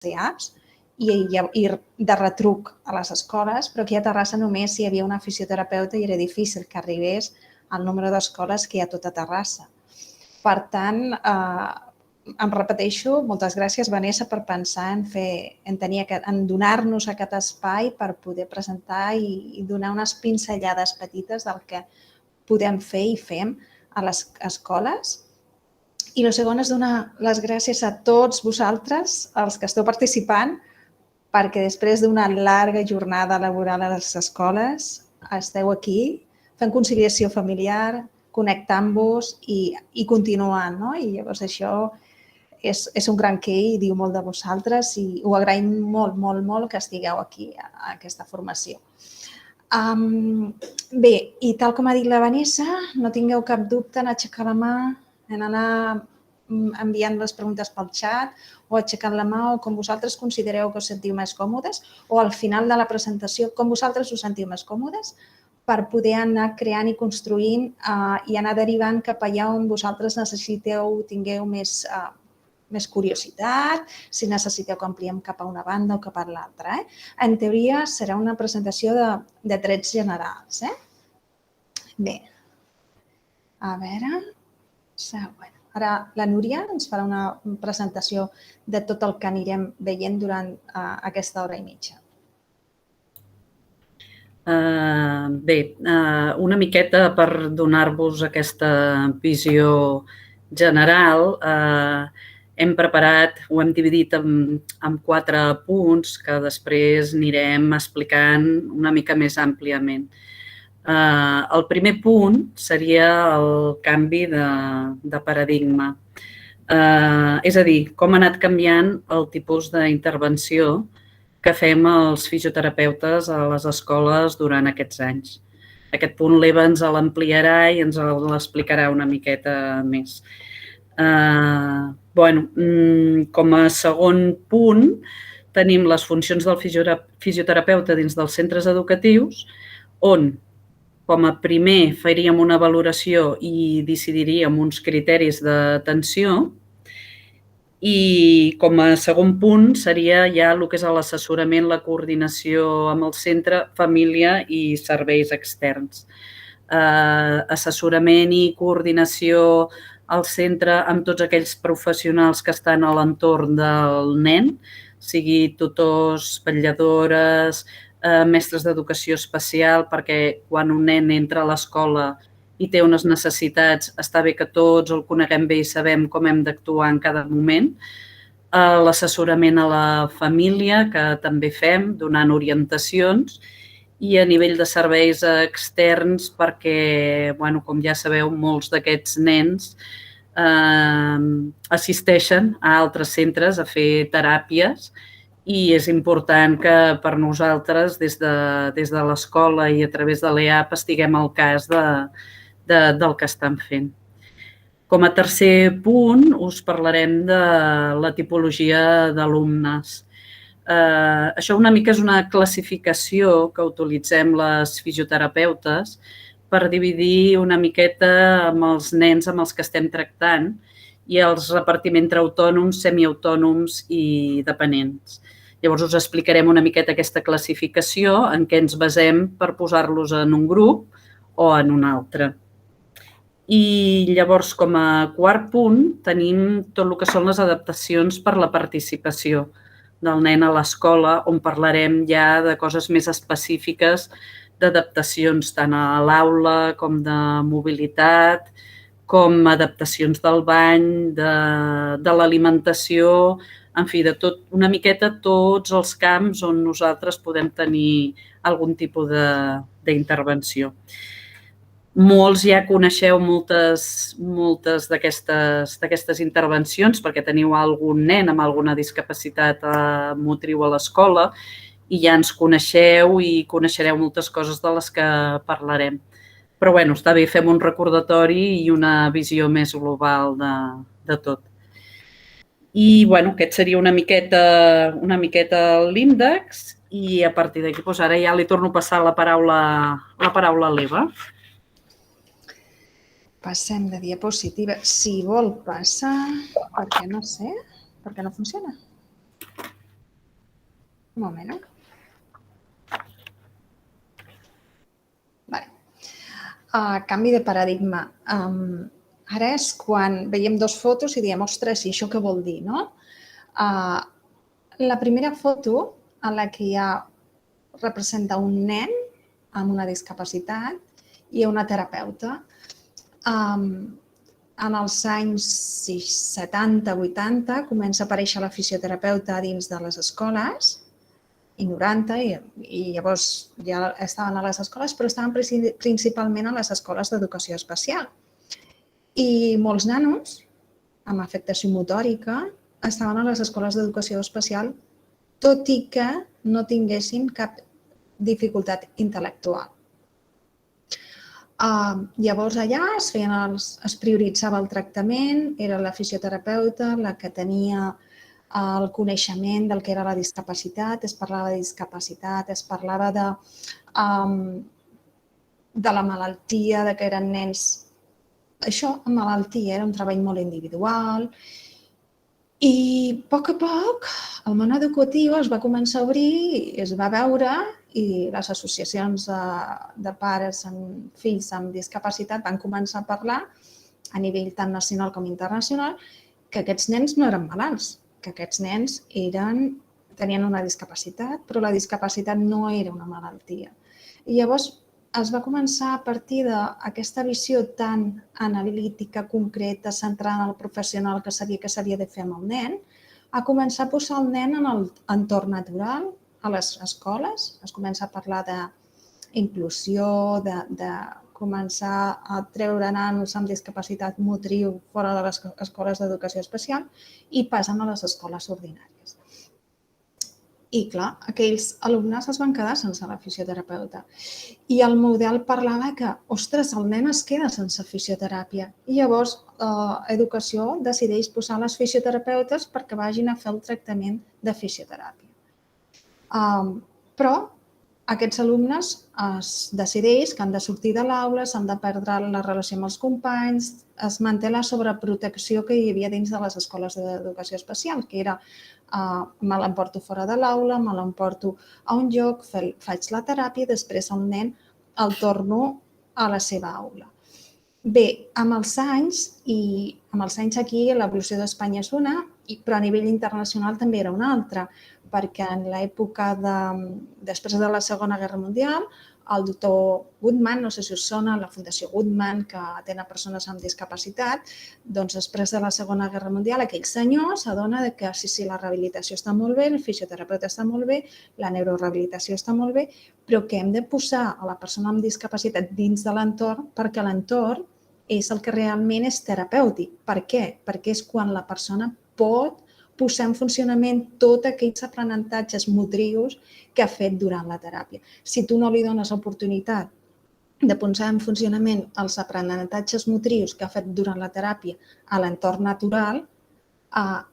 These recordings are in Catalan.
CEAPs i de retruc a les escoles, però aquí a Terrassa només hi havia una fisioterapeuta i era difícil que arribés al número d'escoles que hi ha a tota Terrassa. Per tant, em repeteixo, moltes gràcies, Vanessa, per pensar en donar-nos aquest espai per poder presentar i donar unes pinzellades petites del que podem fer i fem a les escoles. I el segon és donar les gràcies a tots vosaltres, els que esteu participant, perquè després d'una llarga jornada laboral a les escoles esteu aquí fent conciliació familiar, connectant-vos i continuant. I llavors això és un gran què i diu molt de vosaltres i ho agraïm molt, molt, molt que estigueu aquí a aquesta formació. Bé, i tal com ha dit la Vanessa, no tingueu cap dubte en aixecar la mà, en anar enviant les preguntes pel xat o aixecant la mà o com vosaltres considereu que us sentiu més còmodes o al final de la presentació com vosaltres us sentiu més còmodes per poder anar creant i construint i anar derivant cap allà on vosaltres tingueu més curiositat, si necessiteu que ampliem cap a una banda o cap a l'altra. En teoria serà una presentació de trets generals. Bé, a veure, següent. Ara la Núria ens farà una presentació de tot el que anirem veient durant aquesta hora i mitja. Bé, una miqueta per donar-vos aquesta visió general, hem preparat, ho hem dividit en 4 punts que després anirem explicant una mica més àmpliament. El primer punt seria el canvi de paradigma, és a dir, com ha anat canviant el tipus d'intervenció que fem els fisioterapeutes a les escoles durant aquests anys. Aquest punt l'Eva ens l'ampliarà i ens l'explicarà una miqueta més. Com a segon punt tenim les funcions del fisioterapeuta dins dels centres educatius, on com a primer faríem una valoració i decidiríem uns criteris d'atenció i com a segon punt seria ja el que és l'assessorament, la coordinació amb el centre, família i serveis externs. Assessorament i coordinació al centre amb tots aquells professionals que estan a l'entorn del nen, sigui tutors, vetlladores, mestres d'educació especial, perquè quan un nen entra a l'escola i té unes necessitats, està bé que tots el coneguem bé i sabem com hem d'actuar en cada moment. L'assessorament a la família, que també fem, donant orientacions, i a nivell de serveis externs, perquè, com ja sabeu, molts d'aquests nens assisteixen a altres centres a fer teràpies i és important que per nosaltres, des de l'escola i a través de l'EAP, estiguem al cas del que estan fent. Com a tercer punt, us parlarem de la tipologia d'alumnes. Això una mica és una classificació que utilitzem les fisioterapeutes per dividir una miqueta amb els nens amb els que estem tractant i els repartim entre autònoms, semiautònoms i dependents. Llavors us explicarem una miqueta aquesta classificació en què ens basem per posar-los en un grup o en un altre. I llavors, com a quart punt, tenim tot el que són les adaptacions per la participació del nen a l'escola, on parlarem ja de coses més específiques, d'adaptacions tant a l'aula com de mobilitat, com adaptacions del bany, de l'alimentació, en fi, de tot, una miqueta tots els camps on nosaltres podem tenir algun tipus d'intervenció. Molts ja coneixeu moltes d'aquestes intervencions perquè teniu algun nen amb alguna discapacitat motriu a l'escola i ja ens coneixeu i coneixereu moltes coses de les que parlarem. Però bé, està bé, fem un recordatori i una visió més global de tot. I aquest seria una miqueta l'índex i a partir d'aquí ara ja li torno a passar la paraula a l'Eva. Passem de diapositiva. Si vol passar, perquè no sé, perquè no funciona. Un moment. Vale. Canvi de paradigma. Ara és quan veiem dues fotos i diem, ostres, i això què vol dir, no? La primera foto, en la que representa un nen amb una discapacitat i una terapeuta. En els anys 70-80 comença a aparèixer la fisioterapeuta dins de les escoles, i 90, i llavors ja estaven a les escoles, però estaven principalment a les escoles d'educació especial. I molts nanos amb afectació motòrica estaven a les escoles d'educació especial, tot i que no tinguessin cap dificultat intel·lectual. Llavors allà es prioritzava el tractament, era la fisioterapeuta la que tenia el coneixement del que era la discapacitat, es parlava de discapacitat, es parlava de la malaltia, de que eren nens. Això, amb malaltia, era un treball molt individual. I a poc, el món educatiu es va començar a obrir, es va veure, i les associacions de pares amb fills amb discapacitat van començar a parlar a nivell tant nacional com internacional que aquests nens no eren malalts, que aquests nens tenien una discapacitat, però la discapacitat no era una malaltia. I llavors es va començar a partir d'aquesta visió tan analítica, concreta, centrada en el professional que sabia què s'havia de fer amb el nen, a començar a posar el nen en l'entorn natural, a les escoles. Es comença a parlar d'inclusió, de començar a treure nanos amb discapacitat motriu fora de les escoles d'educació especial i passen a les escoles ordinàries. I, clar, aquells alumnes es van quedar sense la fisioterapeuta. I el model parlava que, ostres, el nen es queda sense fisioteràpia. I llavors, Educació decideix posar les fisioterapeutes perquè vagin a fer el tractament de fisioteràpia. Però aquests alumnes es decideix que han de sortir de l'aula, s'han de perdre la relació amb els companys, es manté la sobreprotecció que hi havia dins de les escoles d'educació especial, que era me l'emporto fora de l'aula, me l'emporto a un lloc, faig la teràpia i després el nen el torno a la seva aula. Bé, amb els anys aquí l'evolució d'Espanya és una, però a nivell internacional també era una altra, perquè en l'època després de la Segona Guerra Mundial, el doctor Goodman, no sé si us sona, la Fundació Goodman, que atén a persones amb discapacitat, doncs després de la Segona Guerra Mundial aquell senyor s'adona que sí, la rehabilitació està molt bé, el fisioterapeuta està molt bé, la neurorehabilitació està molt bé, però que hem de posar a la persona amb discapacitat dins de l'entorn perquè l'entorn és el que realment és terapèutic. Per què? Perquè és quan la persona pot posar en funcionament tots aquells aprenentatges motrius que ha fet durant la teràpia. Si tu no li dones l'oportunitat de posar en funcionament els aprenentatges motrius que ha fet durant la teràpia a l'entorn natural,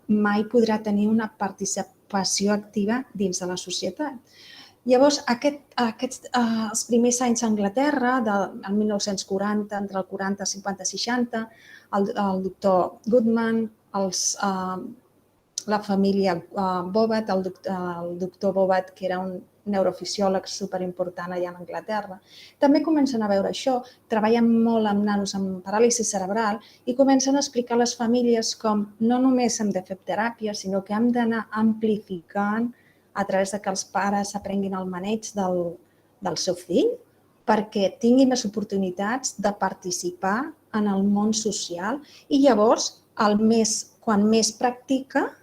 mai podrà tenir una participació activa dins de la societat. Llavors, els primers anys a Anglaterra, del 1940, entre el 40, 50 i 60, el doctor Goodman, la família Bobbat, el doctor Bobbat, que era un neurofisiòleg superimportant allà a Anglaterra, també comencen a veure això, treballen molt amb nanos amb paràlisi cerebral i comencen a explicar a les famílies com no només hem de fer teràpia, sinó que hem d'anar amplificant a través que els pares aprenguin el maneig del seu fill perquè tingui més oportunitats de participar en el món social i llavors, quan més practica,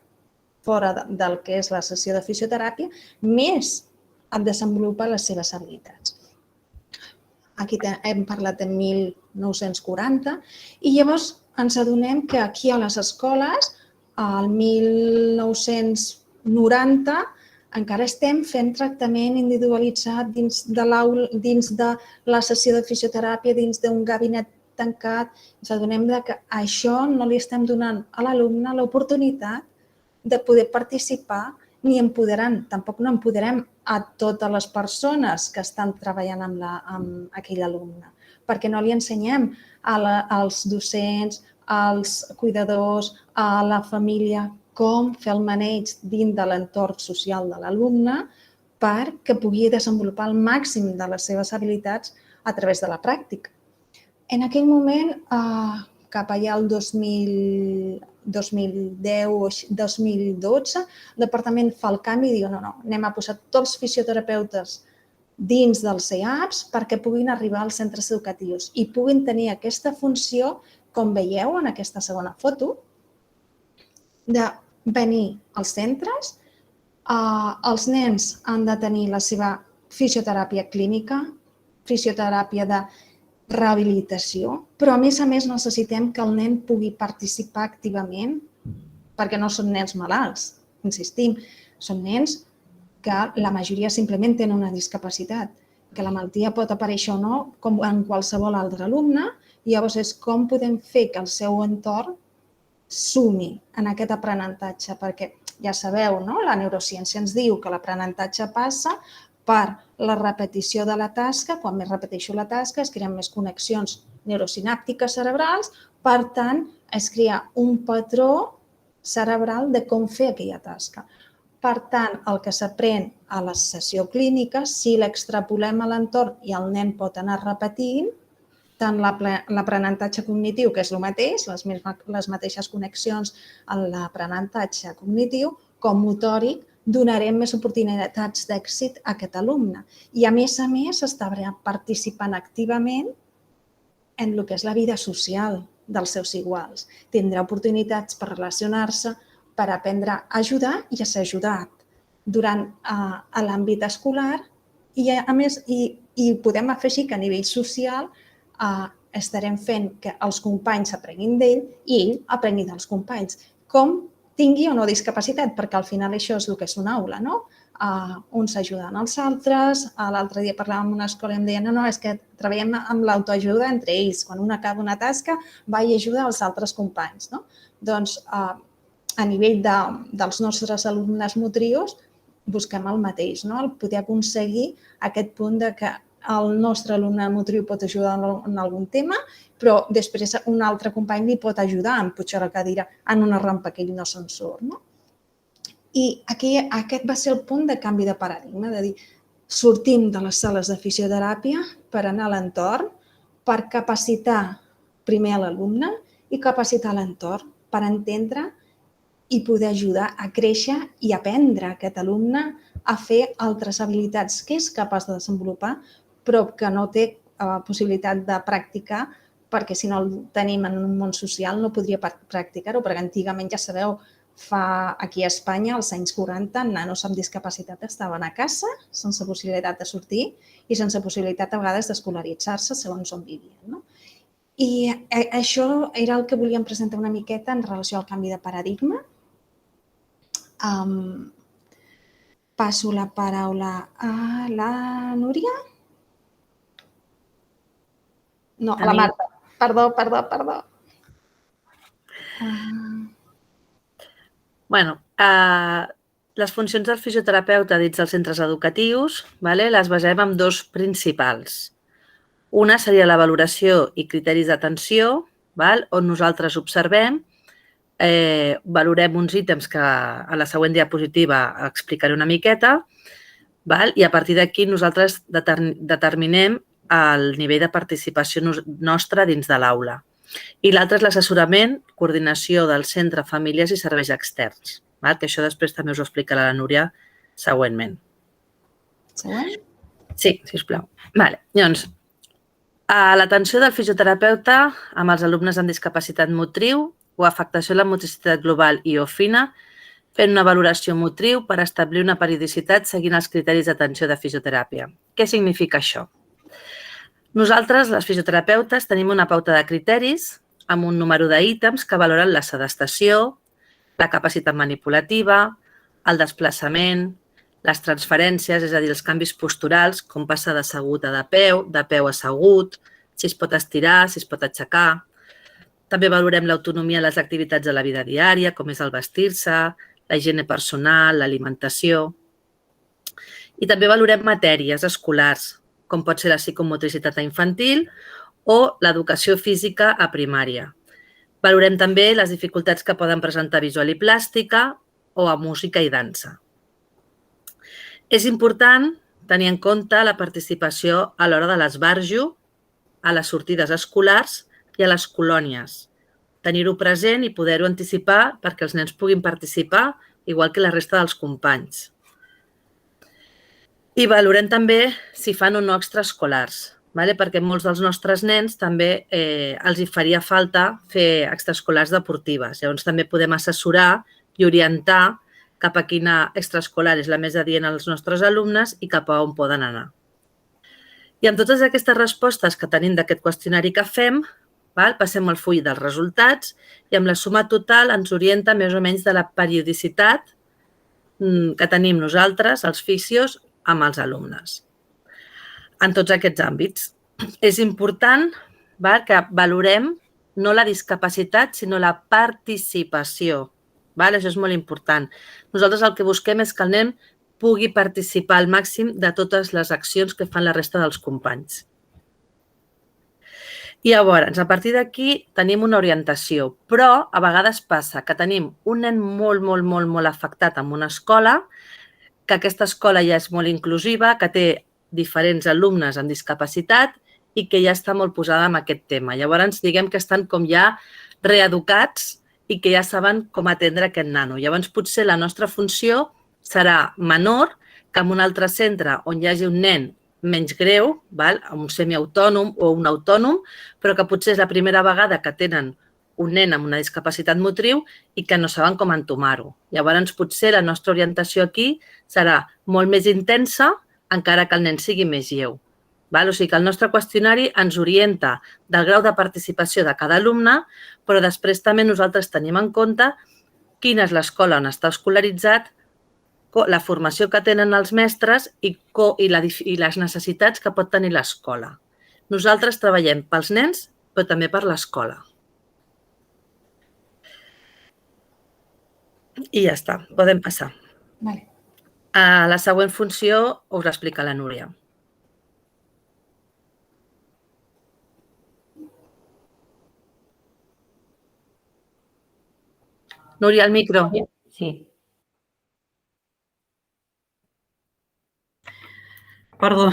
fora del que és la sessió de fisioteràpia, més et desenvolupa les seves habilitats. Aquí hem parlat de 1940 i llavors ens adonem que aquí a les escoles, al 1990, encara estem fent tractament individualitzat dins de la sessió de fisioteràpia, dins d'un gabinet tancat. Ens adonem que això no li estem donant a l'alumne l'oportunitat de poder participar ni empoderant. Tampoc no empoderem a totes les persones que estan treballant amb aquell alumne, perquè no li ensenyem als docents, als cuidadors, a la família, com fer el maneig dins de l'entorn social de l'alumne perquè pugui desenvolupar el màxim de les seves habilitats a través de la pràctica. En aquell moment, cap allà al 2010 o 2012, el departament fa el canvi i diu no, anem a posar tots els fisioterapeutes dins dels CEAPs perquè puguin arribar als centres educatius i puguin tenir aquesta funció, com veieu en aquesta segona foto, de venir als centres. Els nens han de tenir la seva fisioteràpia clínica, fisioteràpia de rehabilitació, però a més necessitem que el nen pugui participar activament perquè no són nens malalts, insistim, són nens que la majoria simplement tenen una discapacitat, que la malaltia pot aparèixer o no, com en qualsevol altre alumne, i llavors és com podem fer que el seu entorn sumi en aquest aprenentatge, perquè ja sabeu, no? La neurociència ens diu que l'aprenentatge passa per la repetició de la tasca. Quan més repeteixo la tasca, es creen més connexions neurosinàptiques cerebrals, per tant, es crea un patró cerebral de com fer aquella tasca. Per tant, el que s'aprèn a la sessió clínica, si l'extrapolem a l'entorn i el nen pot anar repetint, tant l'aprenentatge cognitiu, que és el mateix, les mateixes connexions en l'aprenentatge cognitiu, com motòric, donarem més oportunitats d'èxit a aquest alumne. I a més està participant activament en el que és la vida social dels seus iguals. Tindrà oportunitats per relacionar-se, per aprendre a ajudar i a ser ajudat durant l'àmbit escolar i, a més, podem afegir que a nivell social estarem fent que els companys aprenguin d'ell i ell aprengui dels companys, com tingui o no discapacitat, perquè al final això és el que és una aula, no? Uns ajuden els altres. L'altre dia parlàvem en una escola i em deien no, és que treballem amb l'autoajuda entre ells. Quan un acaba una tasca, va i ajuda els altres companys. Doncs a nivell dels nostres alumnes motrius busquem el mateix, el poder aconseguir aquest punt de que el nostre alumne motriu pot ajudar en algun tema, però després un altre company li pot ajudar a pujar la cadira en una rampa que ell no se'n surt. I aquest va ser el punt de canvi de paradigma, de dir, sortim de les sales de fisioteràpia per anar a l'entorn, per capacitar primer a l'alumne i capacitar l'entorn per entendre i poder ajudar a créixer i aprendre aquest alumne a fer altres habilitats que és capaç de desenvolupar, però que no té possibilitat de practicar, perquè si no el tenim en un món social no podria practicar-ho, perquè antigament, ja sabeu, aquí a Espanya, als anys 40, nanos amb discapacitat estaven a casa, sense possibilitat de sortir i sense possibilitat a vegades d'escolaritzar-se segons on vivien. I això era el que volíem presentar una miqueta en relació al canvi de paradigma. Passo la paraula a la Núria. No, a la Marta. Perdó. Les funcions del fisioterapeuta dins dels centres educatius les basem en dos principals. Una seria la valoració i criteris d'atenció, on nosaltres observem, valorem uns ítems que a la següent diapositiva explicaré una miqueta, i a partir d'aquí nosaltres determinem el nivell de participació nostra dins de l'aula. I l'altre és l'assessorament, coordinació del centre, famílies i serveis externs, que això després també us ho explicarà la Núria següentment. Següent? Sí, sisplau. Llavors, l'atenció del fisioterapeuta amb els alumnes amb discapacitat motriu o afectació de la motricitat global i o fina, fent una valoració motriu per establir una periodicitat seguint els criteris d'atenció de fisioteràpia. Què significa això? Nosaltres, les fisioterapeutes, tenim una pauta de criteris amb un número d'ítems que valoren la sedestació, la capacitat manipulativa, el desplaçament, les transferències, és a dir, els canvis posturals, com passar d'assegut a de peu a assegut, si es pot estirar, si es pot aixecar. També valorem l'autonomia en les activitats de la vida diària, com és el vestir-se, la higiene personal, l'alimentació. I també valorem matèries escolars, com pot ser la psicomotricitat infantil o l'educació física a primària. Valorem també les dificultats que poden presentar visual i plàstica o a música i dansa. És important tenir en compte la participació a l'hora de l'esbarjo, a les sortides escolars i a les colònies. Tenir-ho present i poder-ho anticipar perquè els nens puguin participar igual que la resta dels companys. I valorem també si fan o no extraescolars, perquè molts dels nostres nens també els hi faria falta fer extraescolars deportives. Llavors també podem assessorar i orientar cap a quina extraescolar és la més adient als nostres alumnes i cap a on poden anar. I amb totes aquestes respostes que tenim d'aquest qüestionari que fem, passem al full dels resultats i amb la suma total ens orienta més o menys de la periodicitat que tenim nosaltres, els fisios, amb els alumnes. En tots aquests àmbits. És important que valorem no la discapacitat, sinó la participació. Això és molt important. Nosaltres el que busquem és que el nen pugui participar al màxim de totes les accions que fan la resta dels companys. I llavors, a partir d'aquí tenim una orientació, però a vegades passa que tenim un nen molt afectat en una escola, que aquesta escola ja és molt inclusiva, que té diferents alumnes amb discapacitat i que ja està molt posada en aquest tema. Llavors, diguem que estan com ja reeducats i que ja saben com atendre aquest nano. Llavors, potser la nostra funció serà menor que en un altre centre on hi hagi un nen menys greu, un semiautònom o un autònom, però que potser és la primera vegada que tenen un nen amb una discapacitat motriu i que no saben com entomar-ho. Llavors, potser la nostra orientació aquí serà molt més intensa, encara que el nen sigui més lleu. O sigui que el nostre qüestionari ens orienta del grau de participació de cada alumne, però després també nosaltres tenim en compte quina és l'escola on està escolaritzat, la formació que tenen els mestres i les necessitats que pot tenir l'escola. Nosaltres treballem pels nens, però també per l'escola. I ja està, podem passar. La següent funció us l'explica la Núria. Núria, el micro. Sí. Perdó.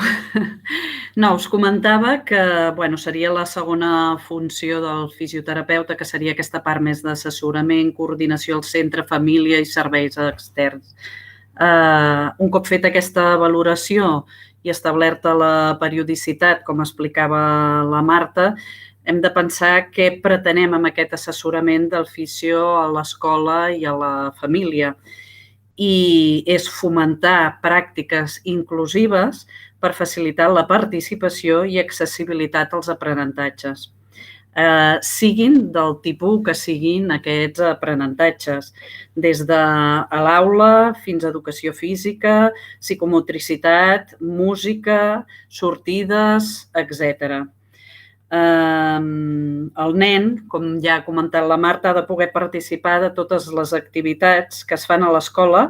No, us comentava que seria la segona funció del fisioterapeuta, que seria aquesta part més d'assessorament, coordinació al centre, família i serveis externs. Un cop feta aquesta valoració i establerta la periodicitat, com explicava la Marta, hem de pensar què pretenem amb aquest assessorament del fisio a l'escola i a la família. I és fomentar pràctiques inclusives per facilitar la participació i accessibilitat als aprenentatges. Siguin del tipus que siguin aquests aprenentatges, des de l'aula fins a educació física, psicomotricitat, música, sortides, etc. El nen, com ja ha comentat la Marta, ha de poder participar de totes les activitats que es fan a l'escola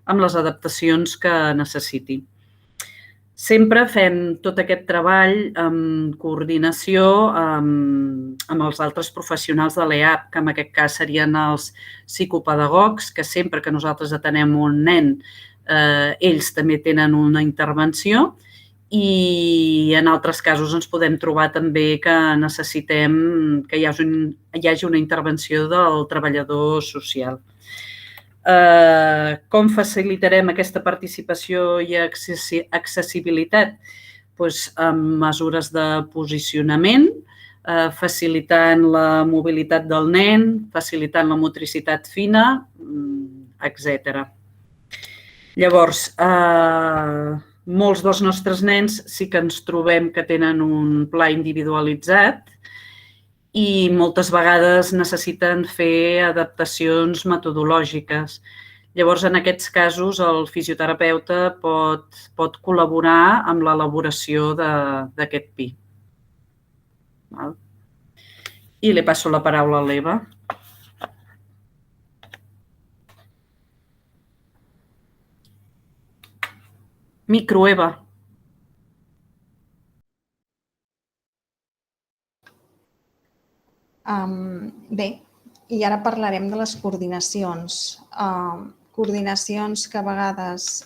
amb les adaptacions que necessiti. Sempre fem tot aquest treball en coordinació amb els altres professionals de l'EAP, que en aquest cas serien els psicopedagogs, que sempre que nosaltres atenem un nen, ells també tenen una intervenció, i en altres casos ens podem trobar també que necessitem que hi hagi una intervenció del treballador social. Com facilitarem aquesta participació i accessibilitat? Amb mesures de posicionament, facilitant la mobilitat del nen, facilitant la motricitat fina, etc. Llavors, molts dels nostres nens sí que ens trobem que tenen un pla individualitzat i moltes vegades necessiten fer adaptacions metodològiques. Llavors, en aquests casos, el fisioterapeuta pot col·laborar amb l'elaboració d'aquest PI. I li passo la paraula a l'Eva. Micro, Eva. Bé, I ara parlarem de les coordinacions. Coordinacions que a vegades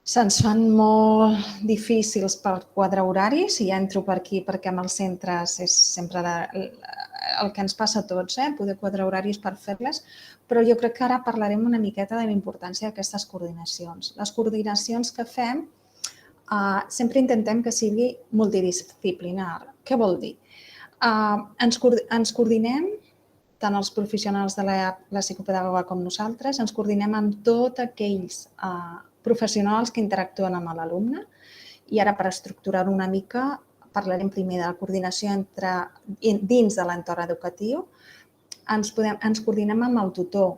se'ns fan molt difícils per quadrar horaris, i ja entro per aquí perquè amb els centres és sempre el que ens passa a tots, poder quadrar horaris per fer-les, però jo crec que ara parlarem una miqueta de la importància d'aquestes coordinacions. Les coordinacions que fem sempre intentem que sigui multidisciplinar. Què vol dir? Ens coordinem, tant els professionals de la psicopedagoga com nosaltres, ens coordinem amb tots aquells professionals que interactuen amb l'alumne. I ara, per estructurar una mica, parlarem primer de la coordinació dins de l'entorn educatiu. Ens coordinem amb el tutor.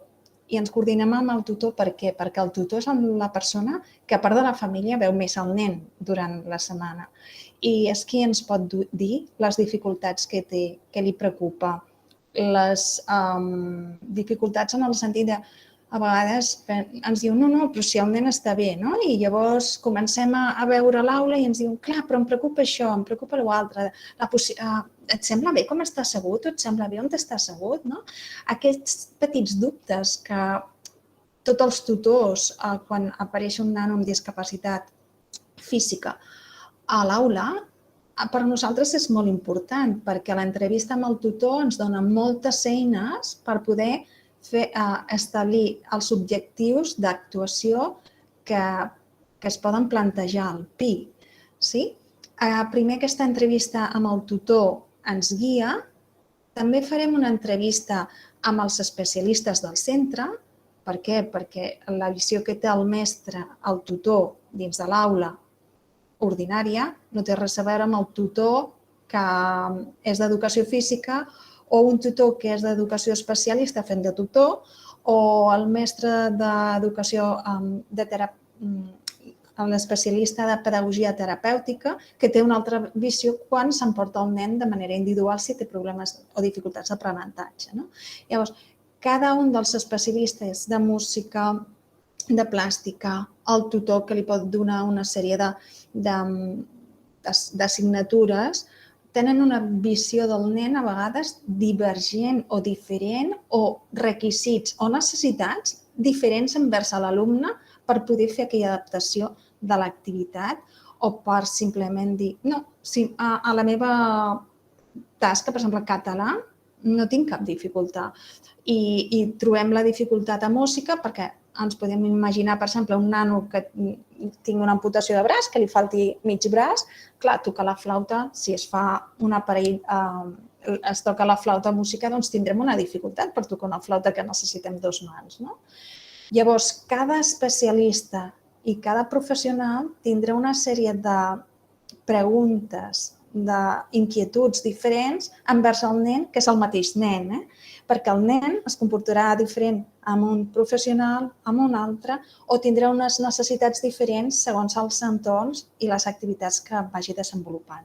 I ens coordinem amb el tutor per què? Perquè el tutor és la persona que, a part de la família, veu més el nen durant la setmana. I és qui ens pot dir les dificultats que té, què li preocupa, les dificultats en el sentit de, a vegades ens diuen, no, però si el nen està bé, no? I llavors comencem a veure l'aula i ens diuen, clar, però em preocupa això, em preocupa l'altre. Et sembla bé com està assegut? Et sembla bé on està assegut? Aquests petits dubtes que tots els tutors, quan apareix un nano amb discapacitat física a l'aula, per nosaltres és molt important, perquè l'entrevista amb el tutor ens dona moltes eines per poder establir els objectius d'actuació que es poden plantejar al PI. Primer, aquesta entrevista amb el tutor ens guia. També farem una entrevista amb els especialistes del centre. Per què? Perquè la visió que té el mestre, el tutor, dins de l'aula ordinària, no té res a veure amb el tutor que és d'educació física o un tutor que és d'educació especial i està fent de tutor, o el mestre d'educació, l'especialista de pedagogia terapèutica, que té una altra visió quan s'emporta el nen de manera individual si té problemes o dificultats d'aprenentatge. Llavors, cada un dels especialistes de música, de plàstica, el tutor que li pot donar una sèrie d'assignatures, tenen una visió del nen a vegades divergent o diferent, o requisits o necessitats diferents envers l'alumne per poder fer aquella adaptació de l'activitat, o per simplement dir, no, a la meva tasca, per exemple, català, no tinc cap dificultat. I trobem la dificultat a música perquè ens podem imaginar, per exemple, un nano que tingui una amputació de braç, que li falti mig braç. Clar, tocar la flauta, si es fa un aparell, es toca la flauta música, doncs tindrem una dificultat per tocar una flauta que necessitem 2 mans. Llavors, cada especialista i cada professional tindrà una sèrie de preguntes, d'inquietuds diferents envers el nen, que és el mateix nen, perquè el nen es comportarà diferent amb un professional, amb un altre, o tindrà unes necessitats diferents segons els entorns i les activitats que vagi desenvolupant.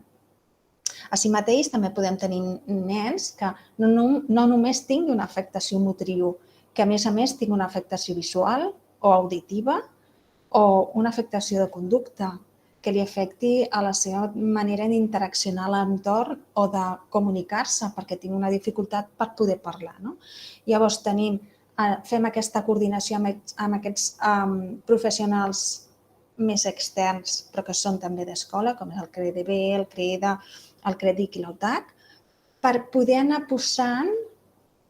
Així mateix, també podem tenir nens que no només tinguin una afectació motriu, que a més tingui una afectació visual o auditiva o una afectació de conducta, que li afecti a la seva manera d'interaccionar a l'entorn o de comunicar-se, perquè tingui una dificultat per poder parlar. Llavors, fem aquesta coordinació amb aquests professionals més externs, però que són també d'escola, com és el CREDB, el CREDA, el CREDIC i l'OTAC, per poder anar posant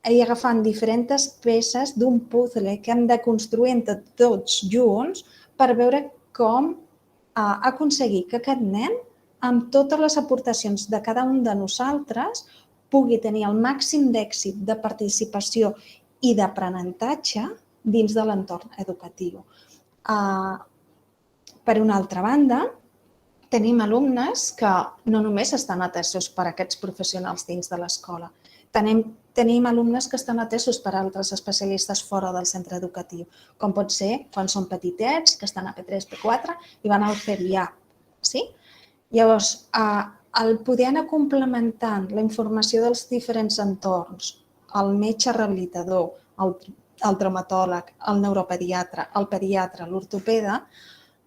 i agafant diferents peces d'un puzzle que hem de construir entre tots junts per veure com aconseguir que aquest nen, amb totes les aportacions de cada un de nosaltres, pugui tenir el màxim d'èxit, de participació i d'aprenentatge dins de l'entorn educatiu. Per una altra banda, tenim alumnes que no només estan atesos per aquests professionals dins de l'escola. Tenim alumnes que estan atesos per altres especialistes fora del centre educatiu, com pot ser quan són petitets, que estan a P3, P4 i van al CERIAP. Llavors, el poder anar complementant la informació dels diferents entorns, el metge rehabilitador, el traumatòleg, el neuropediatre, el pediatre, l'ortopeda,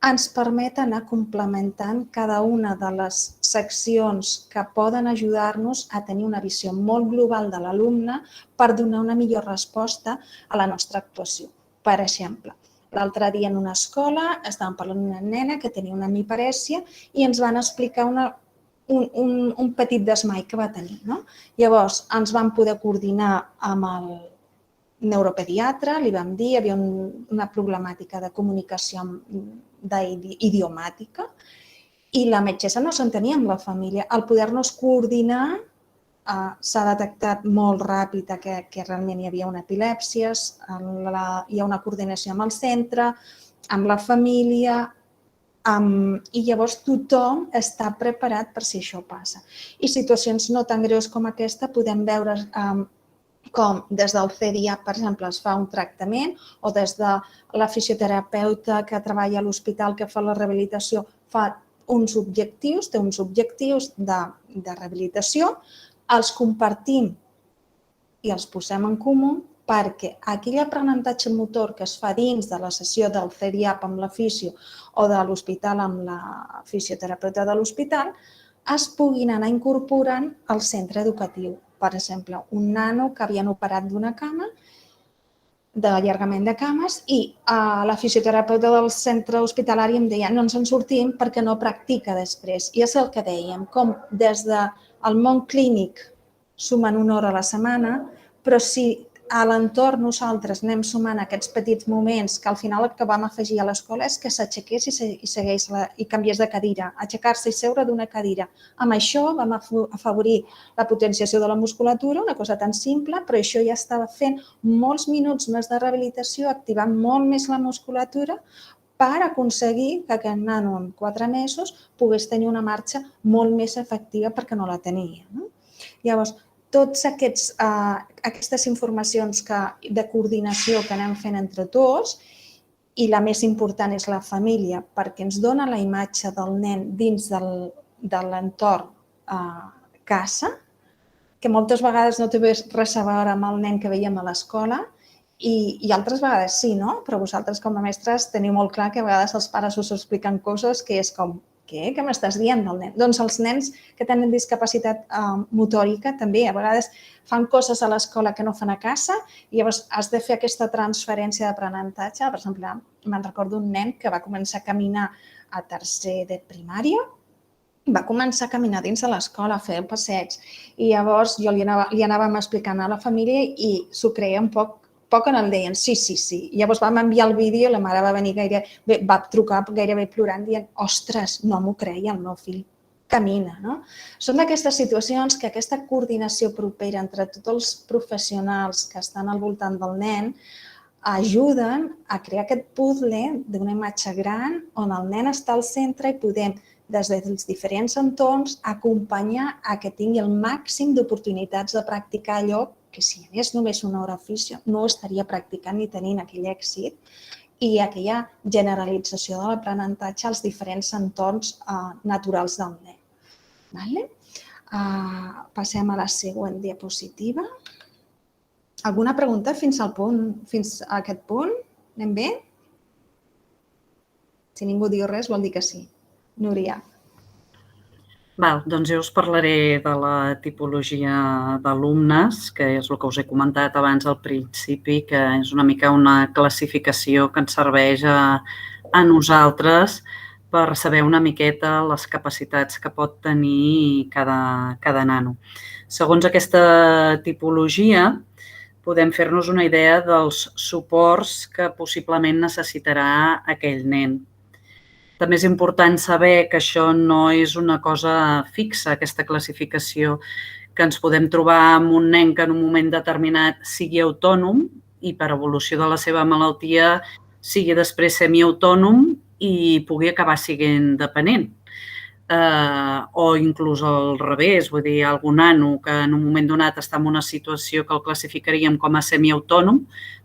ens permet anar complementant cada una de les seccions que poden ajudar-nos a tenir una visió molt global de l'alumne per donar una millor resposta a la nostra actuació. Per exemple, l'altre dia en una escola estàvem parlant d'una nena que tenia una hemiparèsia i ens van explicar un petit desmai que va tenir. Llavors, ens vam poder coordinar amb el neuropediatre, li vam dir, hi havia una problemàtica de comunicació idiomàtica i la metgessa no s'entenia amb la família. Al poder-nos coordinar s'ha detectat molt ràpid que realment hi havia una epilèpsia, hi ha una coordinació amb el centre, amb la família, i llavors tothom està preparat per si això passa. I situacions no tan greus com aquesta podem veure com des del CDIA, per exemple, es fa un tractament o des de la fisioterapeuta que treballa a l'hospital que fa la rehabilitació fa té uns objectius de rehabilitació, els compartim i els posem en comú perquè aquell aprenentatge motor que es fa dins de la sessió del CDIAP amb la fisio o de l'hospital amb la fisioterapeuta de l'hospital es puguin anar incorporant al centre educatiu. Per exemple, un nano que havien operat d'una cama, d'allargament de cames, i la fisioterapeuta del centre hospitalari em deia no ens en sortim perquè no practica després. I és el que dèiem, com des del món clínic sumen una hora a la setmana, però si a l'entorn nosaltres anem sumant aquests petits moments que al final el que vam afegir a l'escola és que s'aixequés i canviés de cadira, aixecar-se i seure d'una cadira. Amb això vam afavorir la potenciació de la musculatura, una cosa tan simple, però això ja estava fent molts minuts més de rehabilitació, activant molt més la musculatura per aconseguir que aquest nano en 4 mesos pogués tenir una marxa molt més efectiva perquè no la tenia. Llavors, totes aquestes informacions de coordinació que anem fent entre tots, i la més important és la família, perquè ens dona la imatge del nen dins de l'entorn casa, que moltes vegades no té res a veure amb el nen que veiem a l'escola, i altres vegades sí, no? Però vosaltres com a mestres teniu molt clar que a vegades els pares us expliquen coses que és com què m'estàs dient del nen? Doncs els nens que tenen discapacitat motòrica també a vegades fan coses a l'escola que no fan a casa i llavors has de fer aquesta transferència d'aprenentatge. Per exemple, me'n recordo un nen que va començar a caminar a tercer de primària, va començar a caminar dins de l'escola, a fer passeig i llavors jo li anàvem explicant a la família i s'ho creia un poc en el deien sí. Llavors vam enviar el vídeo i la mare va venir va trucar gairebé plorant dient ostres, no m'ho creia, el meu fill camina. Són d'aquestes situacions que aquesta coordinació propera entre tots els professionals que estan al voltant del nen ajuden a crear aquest puzzle d'una imatge gran on el nen està al centre i podem des dels diferents entorns acompanyar a que tingui el màxim d'oportunitats de practicar allò que si anés només una hora a fisio no estaria practicant ni tenint aquell èxit i aquella generalització de l'aprenentatge als diferents entorns naturals del nen. Passem a la següent diapositiva. Alguna pregunta fins a aquest punt? Anem bé? Si ningú diu res vol dir que sí. Núria. Doncs jo us parlaré de la tipologia d'alumnes, que és el que us he comentat abans al principi, que és una mica una classificació que ens serveix a nosaltres per saber una miqueta les capacitats que pot tenir cada nano. Segons aquesta tipologia, podem fer-nos una idea dels suports que possiblement necessitarà aquell nen. També és important saber que això no és una cosa fixa, aquesta classificació, que ens podem trobar amb un nen que en un moment determinat sigui autònom i per evolució de la seva malaltia sigui després semiautònom i pugui acabar sent dependent. O inclús al revés, vull dir, algun nano que en un moment donat està en una situació que el classificaríem com a semiautònom,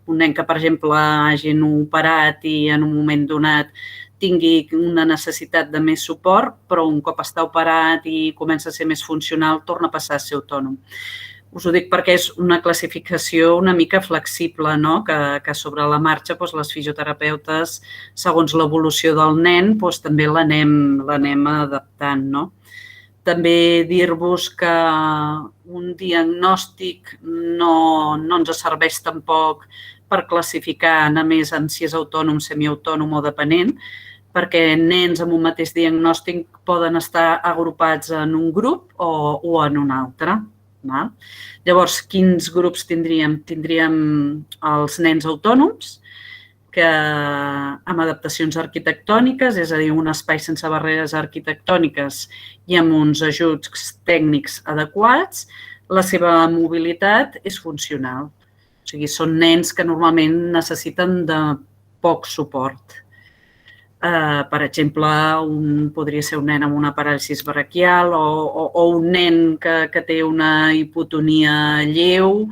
un nen que, per exemple, hagin operat i en un moment donat tingui una necessitat de més suport, però un cop està operat i comença a ser més funcional, torna a passar a ser autònom. Us ho dic perquè és una classificació una mica flexible, no? Que sobre la marxa les fisioterapeutes, segons l'evolució del nen, també l'anem adaptant, no? També dir-vos que un diagnòstic no ens serveix tampoc per classificar, a més, en si és autònom, semiautònom o dependent, perquè nens amb un mateix diagnòstic poden estar agrupats en un grup o en un altre. Llavors, quins grups tindríem? Tindríem els nens autònoms, que amb adaptacions arquitectòniques, és a dir, un espai sense barreres arquitectòniques i amb uns ajuts tècnics adequats, la seva mobilitat és funcional. O sigui, són nens que normalment necessiten de poc suport. Per exemple, podria ser un nen amb una paràlisi braquial o un nen que té una hipotonia lleu,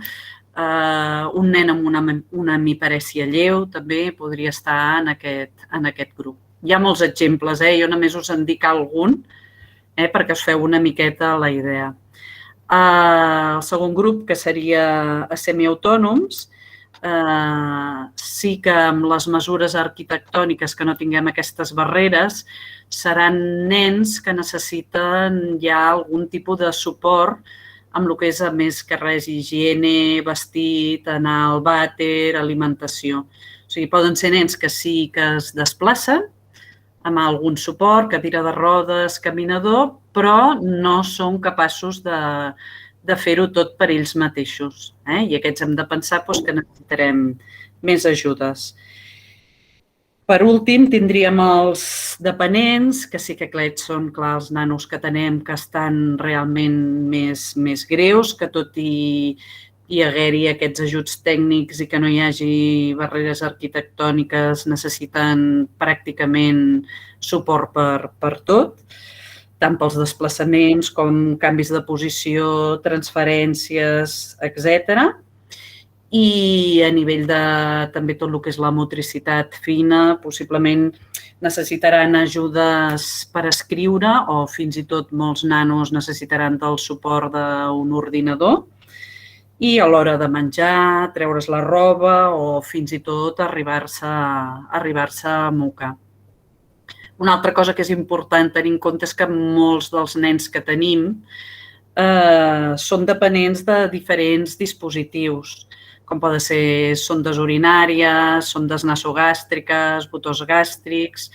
un nen amb una hemiparèsia lleu també podria estar en aquest grup. Hi ha molts exemples, jo només us en dic algun perquè us feu una miqueta la idea. El segon grup, que seria semiautònoms, sí que amb les mesures arquitectòniques que no tinguem aquestes barreres, seran nens que necessiten ja algun tipus de suport amb el que és, a més que res, higiene, vestit, anar al vàter, alimentació. O sigui, poden ser nens que sí que es desplacen amb algun suport, cadira de rodes, caminador, però no són capaços de fer-ho tot per ells mateixos. I aquests hem de pensar que necessitarem més ajudes. Per últim, tindríem els dependents, que sí que aquests són, clar, els nanos que tenem que estan realment més greus, que tot i haver-hi aquests ajuts tècnics i que no hi hagi barreres arquitectòniques, necessiten pràcticament suport per tot, tant pels desplaçaments com canvis de posició, transferències, etc. I a nivell de també tot el que és la motricitat fina, possiblement necessitaran ajudes per escriure o fins i tot molts nanos necessitaran del suport d'un ordinador i a l'hora de menjar, treure's la roba o fins i tot arribar-se a mocar. Una altra cosa que és important tenir en compte és que molts dels nens que tenim són dependents de diferents dispositius, com poden ser sondes urinàries, sondes nasogàstriques, botors gàstrics,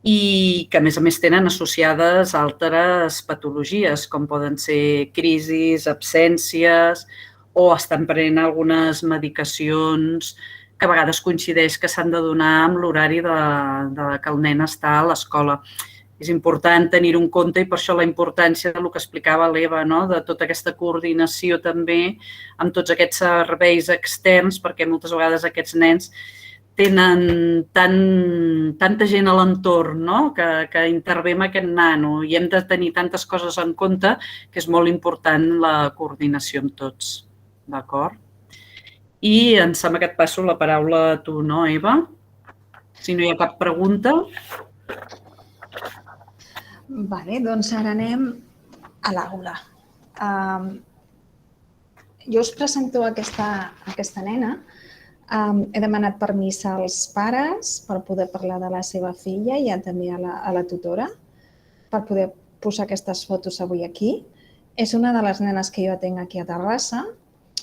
i que, a més, tenen associades altres patologies, com poden ser crisis, absències, o estan prenent algunes medicacions que a vegades coincideix que s'han de donar amb l'horari que el nen està a l'escola. És important tenir-ho en compte i per això la importància del que explicava l'Eva, de tota aquesta coordinació també amb tots aquests serveis externs, perquè moltes vegades aquests nens tenen tanta gent a l'entorn que intervé amb aquest nano i hem de tenir tantes coses en compte que és molt important la coordinació amb tots. D'acord? I em sembla que et passo la paraula a tu, no, Eva? Si no hi ha cap pregunta. Vale, doncs ara anem a l'aula. Jo us presento aquesta nena. He demanat permís als pares per poder parlar de la seva filla i també a la tutora per poder posar aquestes fotos avui aquí. És una de les nenes que jo tinc aquí a Terrassa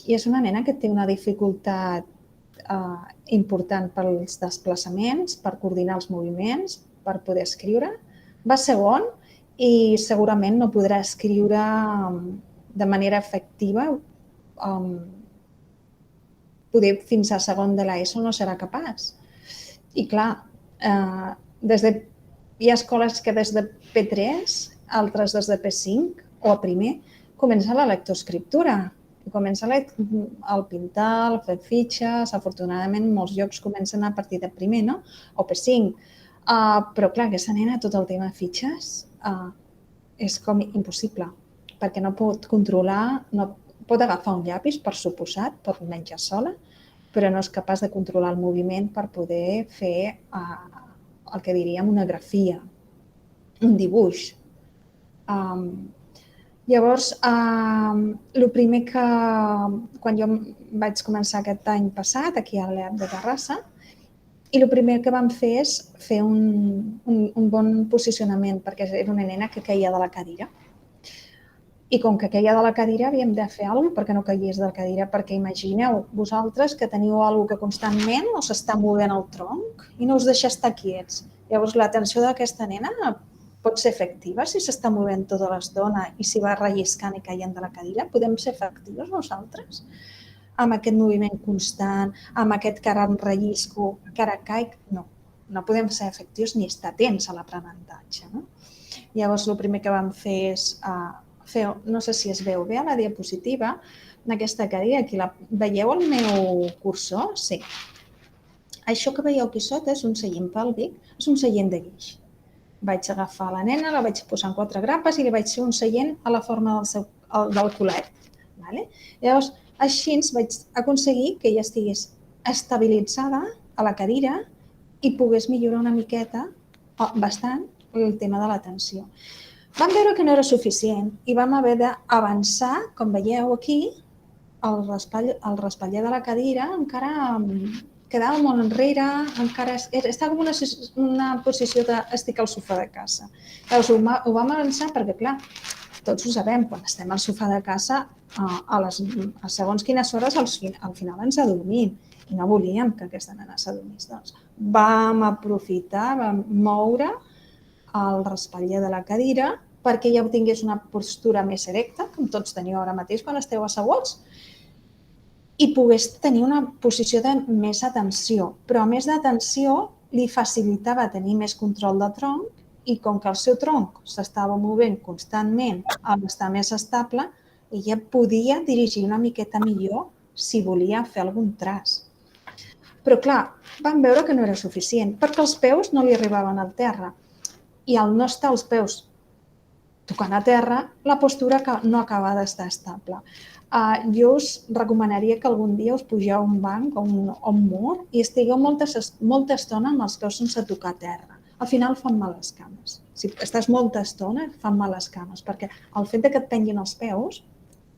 i és una nena que té una dificultat important pels desplaçaments, per coordinar els moviments, per poder escriure. Va segon i segurament no podrà escriure de manera efectiva. Poder fins a segon de l'ESO no serà capaç. I clar, hi ha escoles que des de P3, altres des de P5 o a primer, comença la lectoescriptura. Comença el pintar, el fer fitxes, afortunadament molts llocs comencen a partir de primer, o P5. Però clar, aquesta nena, tot el tema fitxes és com impossible, perquè no pot controlar, pot agafar un llapis, per suposat, pot menjar sola, però no és capaç de controlar el moviment per poder fer el que diríem una grafia, un dibuix. Llavors, el primer que, quan jo vaig començar aquest any passat, aquí a l'EAP de Terrassa, i el primer que vam fer és fer un bon posicionament, perquè era una nena que queia de la cadira. I com que queia de la cadira, havíem de fer alguna cosa perquè no caigués de la cadira, perquè imagineu vosaltres que teniu alguna cosa que constantment us està movent el tronc i no us deixa estar quiets. Llavors, l'atenció d'aquesta nena pot ser efectiva si s'està movent tota l'estona i si va relliscant i caient de la cadira. Podem ser efectius nosaltres? Amb aquest moviment constant, amb aquest que ara em rellisco, que ara caic, no podem ser efectius ni estar atents a l'aprenentatge. Llavors, el primer que vam fer és fer, no sé si es veu bé a la diapositiva, en aquesta cadira, aquí veieu el meu cursor? Sí. Això que veieu aquí sota és un seient pèlvic, és un seient de guix. Vaig agafar la nena, la vaig posar en 4 grapes i li vaig fer un seient a la forma del culet. Llavors, així vaig aconseguir que ella estigués estabilitzada a la cadira i pogués millorar una miqueta, bastant, el tema de l'atenció. Vam veure que no era suficient i vam haver d'avançar, com veieu aquí, el respatller de la cadira encara quedava molt enrere, encara estava en una posició d'estic al sofà de casa. Llavors ho vam avançar perquè, clar, tots ho sabem, quan estem al sofà de casa, a segons quines hores al final ens adormim i no volíem que aquesta nena s'adormís. Doncs vam aprofitar, vam moure el respatller de la cadira perquè ella tingués una postura més erecta, com tots teniu ara mateix quan esteu asseguts, i pogués tenir una posició de més atenció. Però a més d'atenció li facilitava tenir més control de tronc i com que el seu tronc s'estava movent constantment al estar més estable, ella podia dirigir una miqueta millor si volia fer algun traç. Però clar, vam veure que no era suficient perquè els peus no li arribaven al terra i al no estar els peus tocant a terra, la postura no acaba d'estar estable. Jo us recomanaria que algun dia us pugeu a un banc o un mur i estigueu molta estona amb els peus sense tocar terra. Al final fan mal les cames. Si estàs molta estona, fan mal les cames, perquè el fet que et penguin els peus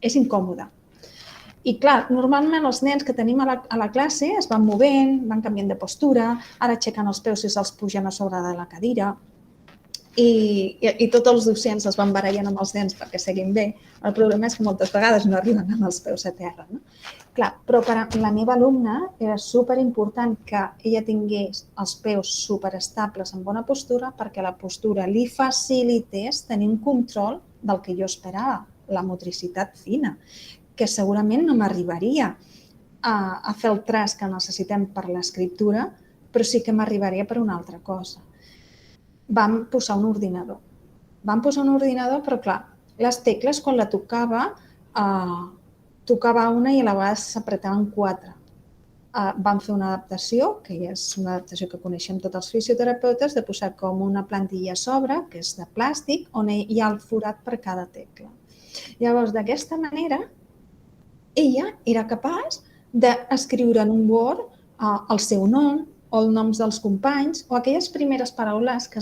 és incòmode. I clar, normalment els nens que tenim a la classe es van movent, van canviant de postura, ara aixequen els peus i se'ls pugen a sobre de la cadira, i tots els docents es van barallant amb els nens perquè seguin bé. El problema és que moltes vegades no arriben amb els peus a terra. Clar, però per a la meva alumna era superimportant que ella tingués els peus superestables en bona postura perquè la postura li facilités tenir un control del que jo esperava, la motricitat fina, que segurament no m'arribaria a fer el traç que necessitem per l'escriptura, però sí que m'arribaria per una altra cosa. Vam posar un ordinador. Però clar, les tecles quan la tocava una i a la vegada s'apretaven 4. Vam fer una adaptació, que és una adaptació que coneixem tots els fisioterapeutes, de posar com una plantilla a sobre, que és de plàstic, on hi ha el forat per cada tecla. Llavors, d'aquesta manera, ella era capaç d'escriure en un Word el seu nom, o els noms dels companys, o aquelles primeres paraules que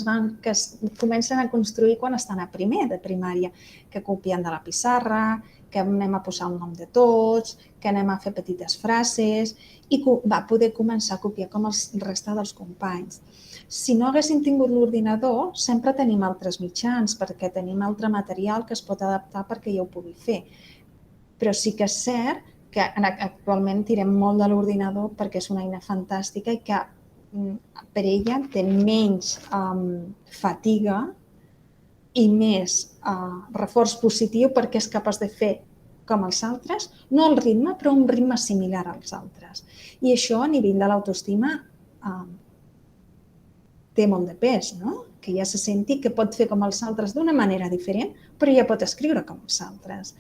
es comencen a construir quan estan a primer de primària, que copien de la pissarra, que anem a posar el nom de tots, que anem a fer petites frases, i va poder començar a copiar com el resta dels companys. Si no haguéssim tingut l'ordinador, sempre tenim altres mitjans, perquè tenim altre material que es pot adaptar perquè ja ho pugui fer. Però sí que és cert que actualment tirem molt de l'ordinador perquè és una eina fantàstica i que per ella té menys fatiga i més reforç positiu perquè és capaç de fer com els altres, no el ritme, però un ritme similar als altres. I això a nivell de l'autoestima té molt de pes, que ja se senti que pot fer com els altres d'una manera diferent, però ja pot escriure com els altres.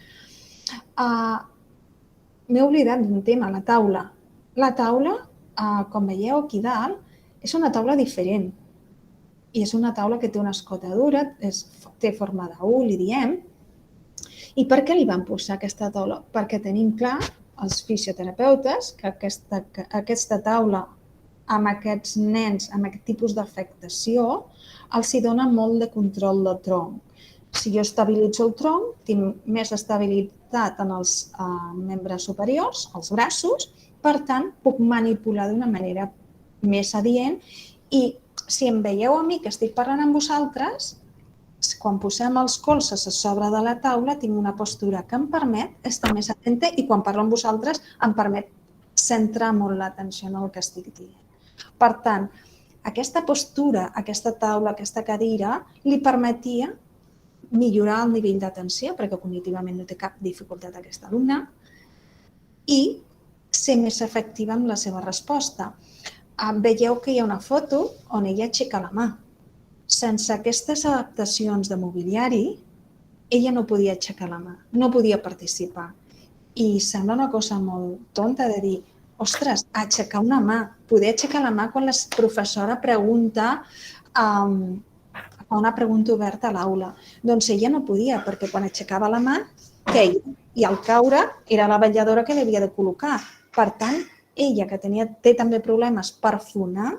M'he oblidat d'un tema, la taula. La taula, com veieu aquí dalt, és una taula diferent. I és una taula que té una escotadura, té forma d'U, li diem. I per què li vam posar aquesta taula? Perquè tenim clar, els fisioterapeutes, que aquesta taula amb aquests nens, amb aquest tipus d'afectació, els hi dona molt de control de tronc. Si jo estabilitzo el tronc, tinc més estabilitat en els membres superiors, els braços, per tant, puc manipular d'una manera més adient i si em veieu a mi que estic parlant amb vosaltres, quan posem els colzes a sobre de la taula tinc una postura que em permet estar més atenta i quan parlo amb vosaltres em permet centrar molt l'atenció en el que estic dient. Per tant, aquesta postura, aquesta taula, aquesta cadira li permetia millorar el nivell d'atenció, perquè cognitivament no té cap dificultat aquest alumne, i ser més efectiva amb la seva resposta. Veieu que hi ha una foto on ella aixeca la mà. Sense aquestes adaptacions de mobiliari, ella no podia aixecar la mà, no podia participar. I sembla una cosa molt tonta de dir, ostres, aixecar una mà, poder aixecar la mà quan la professora pregunta, fa una pregunta oberta a l'aula. Doncs ella no podia, perquè quan aixecava la mà, queia. I al caure era la vetlladora que l'havia de col·locar. Per tant, ella, que té també problemes per fonar,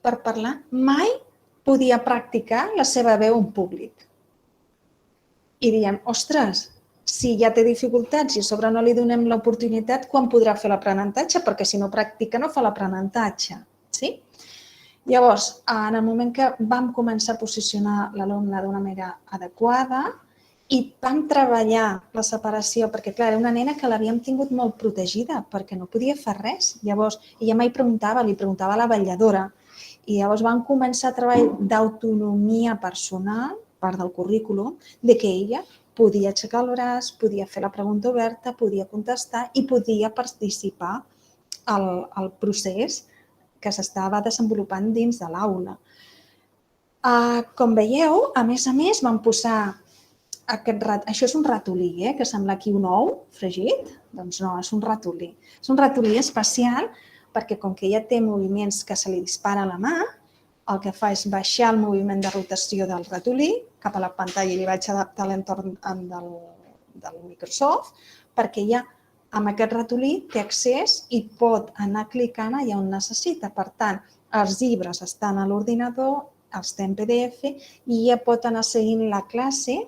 per parlar, mai podia practicar la seva veu en públic. I diem, ostres, si ja té dificultats i a sobre no li donem l'oportunitat, quan podrà fer l'aprenentatge? Perquè si no practica no fa l'aprenentatge. Sí? Llavors, en el moment que vam començar a posicionar l'alumne d'una manera adequada i vam treballar la separació, perquè clar, era una nena que l'havíem tingut molt protegida perquè no podia fer res. Llavors, ella mai preguntava, li preguntava a la vetlladora. I llavors vam començar a treballar d'autonomia personal, part del currículum, de que ella podia aixecar el braç, podia fer la pregunta oberta, podia contestar i podia participar al procés que s'estava desenvolupant dins de l'aula. Com veieu, a més, vam posar això és un ratolí, que sembla aquí un ou fregit. Doncs no, és un ratolí. És un ratolí especial perquè com que ella té moviments que se li dispara a la mà, el que fa és baixar el moviment de rotació del ratolí cap a la pantalla i li vaig adaptar l'entorn del Microsoft perquè ella amb aquest ratolí té accés i pot anar clicant allà on necessita. Per tant, els llibres estan a l'ordinador, els té en PDF i ella pot anar seguint la classe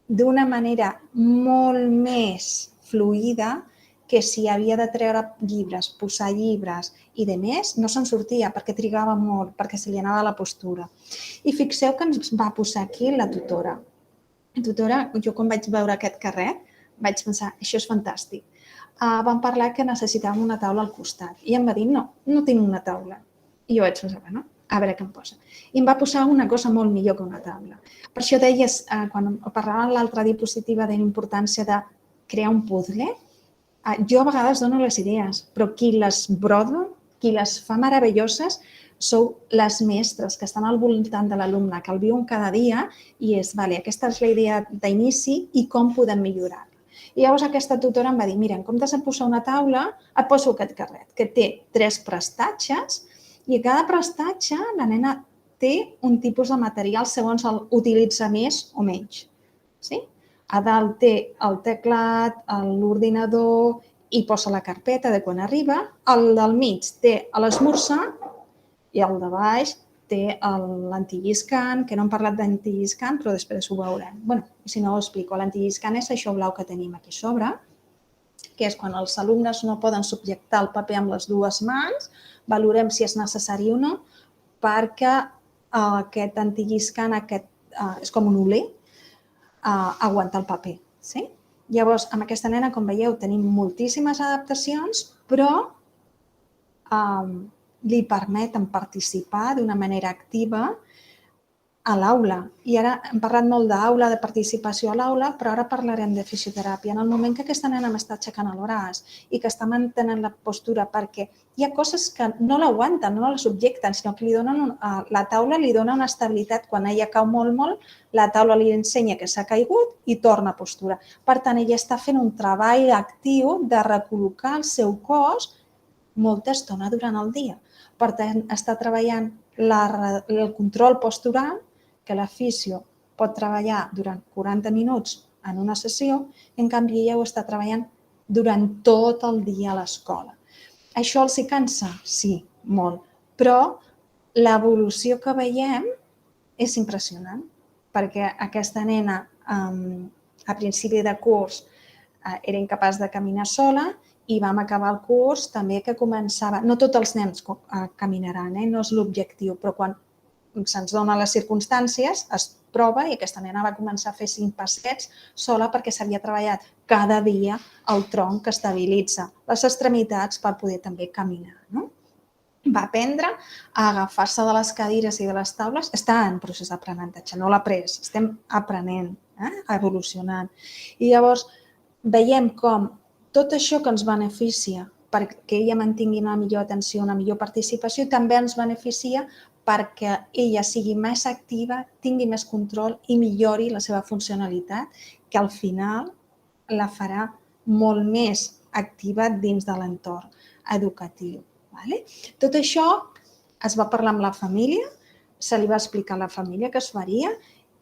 d'una manera molt més fluida que si havia de treure llibres, posar llibres i de més, no se'n sortia perquè trigava molt, perquè se li anava la postura. I fixeu que ens va posar aquí la tutora. La tutora, jo quan vaig veure aquest carret, vaig pensar, això és fantàstic. Vam parlar que necessitàvem una taula al costat i em va dir, no tinc una taula. I jo vaig pensar, bueno, a veure què em posa. I em va posar una cosa molt millor que una taula. Per això deies, quan parlàvem en l'altra diapositiva de la importància de crear un puzzle, jo a vegades dono les idees, però qui les broda, qui les fa meravelloses, sou les mestres que estan al voltant de l'alumne, que el viuen cada dia i és, vale, aquesta és la idea d'inici i com podem millorar. I llavors aquesta tutora em va dir, mira, en comptes de posar una taula, et poso aquest carret, que té 3 prestatges i a cada prestatge la nena té un tipus de material segons el utilitza més o menys. A dalt té el teclat, l'ordinador i posa la carpeta de quan arriba. El del mig té l'esmorzar i el de baix té l'antilliscant, que no hem parlat d'antilliscant, però després ho veurem. Bé, si no ho explico, l'antilliscant és això blau que tenim aquí a sobre, que és quan els alumnes no poden subjectar el paper amb les dues mans, valorem si és necessari o no, perquè aquest antilliscant és com un oler, aguanta el paper. Llavors, amb aquesta nena, com veieu, tenim moltíssimes adaptacions, però li permeten participar d'una manera activa a l'aula. I ara hem parlat molt d'aula, de participació a l'aula, però ara parlarem de fisioteràpia. En el moment que aquesta nena m'està aixecant el braç i que està mantenint la postura perquè hi ha coses que no l'aguanten, no la subjecten, sinó que la taula li dona una estabilitat. Quan ella cau molt, la taula li ensenya que s'ha caigut i torna a postura. Per tant, ella està fent un treball actiu de recol·locar el seu cos molta estona durant el dia. Per tant, està treballant el control postural, que la fisio pot treballar durant 40 minuts en una sessió, en canvi ella ho està treballant durant tot el dia a l'escola. Això els cansa? Sí, molt, però l'evolució que veiem és impressionant. perquè aquesta nena a principi de curs era incapaç de caminar sola i vam acabar el curs també que començava... No tots els nens caminaran, no és l'objectiu, però quan se'ns donen les circumstàncies, es prova i aquesta nena va començar a fer 5 passets sola perquè s'havia treballat cada dia el tronc que estabilitza les extremitats per poder també caminar. Va aprendre a agafar-se de les cadires i de les taules. Està en procés d'aprenentatge, no l'ha pres, estem aprenent, evolucionant. I llavors veiem com tot això que ens beneficia perquè ella mantingui una millor atenció, una millor participació, també ens beneficia perquè ella sigui més activa, tingui més control i millori la seva funcionalitat, que al final la farà molt més activa dins de l'entorn educatiu. Tot això es va parlar amb la família, se li va explicar a la família que es faria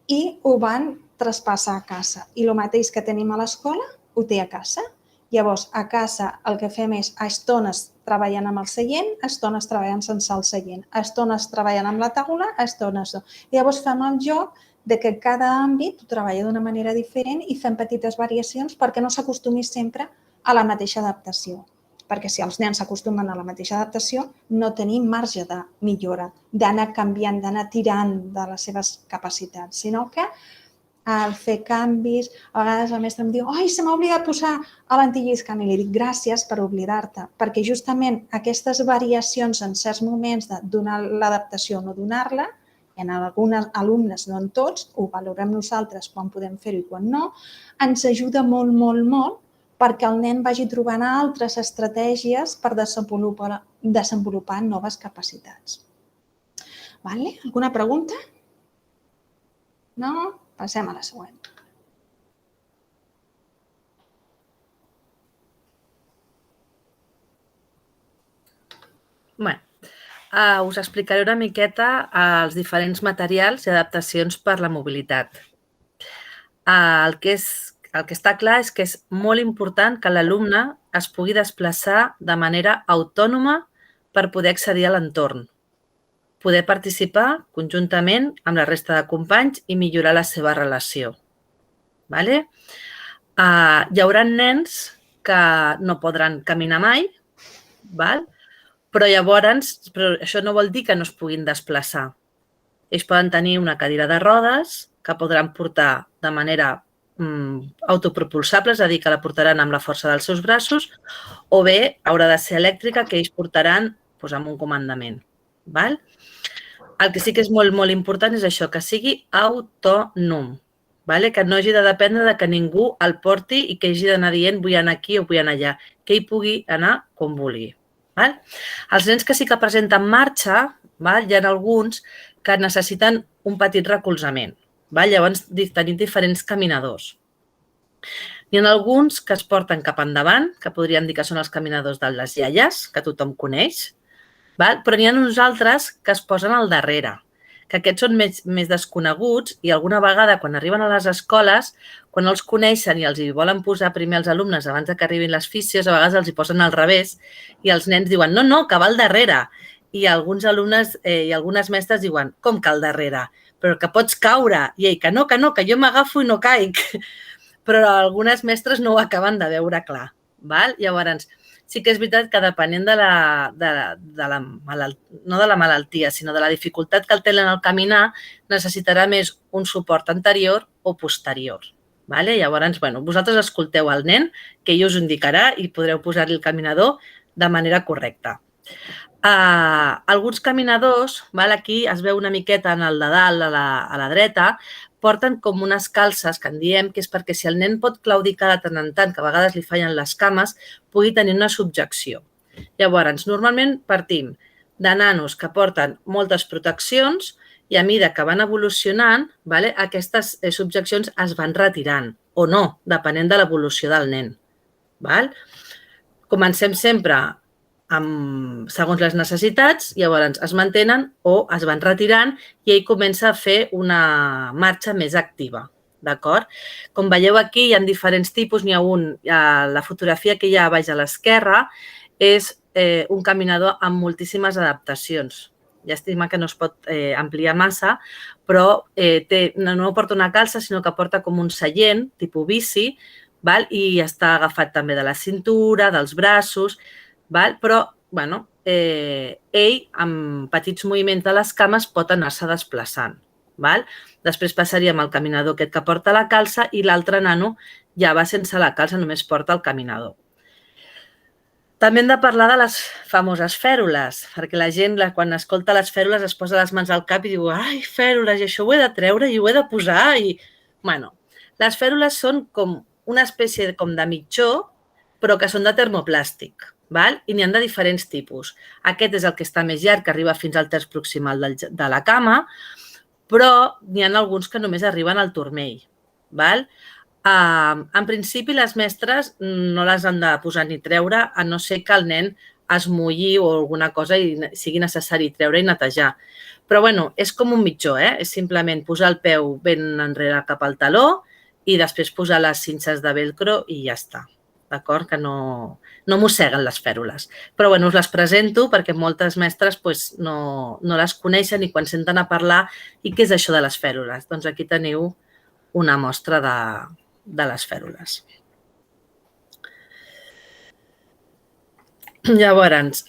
i ho van traspassar a casa. I el mateix que tenim a l'escola ho té a casa. Llavors, a casa el que fem és a estones treballant amb el seient, a estones treballant sense el seient, a estones treballant amb la taula, a estones... Llavors fem el joc de que cada àmbit ho treballa d'una manera diferent i fem petites variacions perquè no s'acostumi sempre a la mateixa adaptació. Perquè si els nens s'acostumen a la mateixa adaptació, no tenim marge de millora, d'anar canviant, d'anar tirant de les seves capacitats, sinó que al fer canvis, a vegades la mestra em diu «Ai, se m'ha oblidat posar a l'antilliscant» i li dic «Gràcies per oblidar-te», perquè justament aquestes variacions en certs moments de donar l'adaptació o no donar-la, en alguns alumnes, no en tots, ho valorem nosaltres quan podem fer-ho i quan no, ens ajuda molt, molt, molt perquè el nen vagi trobant altres estratègies per desenvolupar noves capacitats. Alguna pregunta? No? Passem a la següent. Us explicaré una miqueta els diferents materials i adaptacions per la mobilitat. El que està clar és que és molt important que l'alumne es pugui desplaçar de manera autònoma per poder accedir a l'entorn, poder participar conjuntament amb la resta de companys i millorar la seva relació. Hi haurà nens que no podran caminar mai, però llavors això no vol dir que no es puguin desplaçar. Ells poden tenir una cadira de rodes que podran portar de manera autopropulsable, és a dir, que la portaran amb la força dels seus braços, o bé haurà de ser elèctrica, que ells portaran amb un comandament. El que sí que és molt, molt important és això, que sigui autònom, que no hagi de dependre de que ningú el porti i que hagi d'anar dient vull anar aquí o vull anar allà, que ell pugui anar com vulgui. Els nens que sí que presenten marxa, hi ha alguns que necessiten un petit recolzament. Llavors tenim diferents caminadors. N'hi ha alguns que es porten cap endavant, que podríem dir que són els caminadors de les iaies, que tothom coneix, però n'hi ha uns altres que es posen al darrere, que aquests són més desconeguts i alguna vegada quan arriben a les escoles, quan els coneixen i els hi volen posar primer els alumnes abans que arribin les físies, a vegades els hi posen al revés i els nens diuen no, que va al darrere. I alguns alumnes i algunes mestres diuen com que al darrere? Però que pots caure. I ell, que no, que jo m'agafo i no caic. Però algunes mestres no ho acaben de veure clar. Llavors, sí que és veritat que depenent de la malaltia, sinó de la dificultat que el tenen al caminar, necessitarà més un suport anterior o posterior. Llavors, vosaltres escolteu el nen, que ell us indicarà i podreu posar-li el caminador de manera correcta. Alguns caminadors, aquí es veu una miqueta en el de dalt a la dreta, porten com unes calces, que en diem, que és perquè si el nen pot claudicar de tant en tant, que a vegades li fallen les cames, pugui tenir una subjecció. Llavors, normalment partim de nanos que porten moltes proteccions i a mesura que van evolucionant, aquestes subjeccions es van retirant o no, depenent de l'evolució del nen. Comencem sempre segons les necessitats, llavors es mantenen o es van retirant i ell comença a fer una marxa més activa. Com veieu aquí, hi ha diferents tipus. N'hi ha un, la fotografia que hi ha a baix a l'esquerra, és un caminador amb moltíssimes adaptacions. llàstima que no es pot ampliar massa, però no porta una calça, sinó que porta com un seient, tipus bici, i està agafat també de la cintura, dels braços, però ell, amb petits moviments de les cames, pot anar-se desplaçant. Després passaríem al caminador aquest que porta la calça i l'altre nano ja va sense la calça, només porta el caminador. També hem de parlar de les famoses fèrules, perquè la gent, quan escolta les fèrules, es posa les mans al cap i diu «Ai, fèrules, i això ho he de treure i ho he de posar». Les fèrules són com una espècie de mitjó, però que són de termoplàstic, i n'hi ha de diferents tipus. Aquest és el que està més llarg, que arriba fins al terç proximal de la cama, però n'hi ha alguns que només arriben al turmell. En principi, les mestres no les han de posar ni treure, a no ser que el nen es mulli o alguna cosa i sigui necessari treure i netejar. Però, és com un mitjó, és simplement posar el peu ben enrere cap al taló i després posar les cinces de velcro i ja està. D'acord? Que no mosseguen les fèrules. Però, us les presento perquè moltes mestres no les coneixen i quan senten a parlar i què és això de les fèrules? Doncs aquí teniu una mostra de les fèrules. Llavors,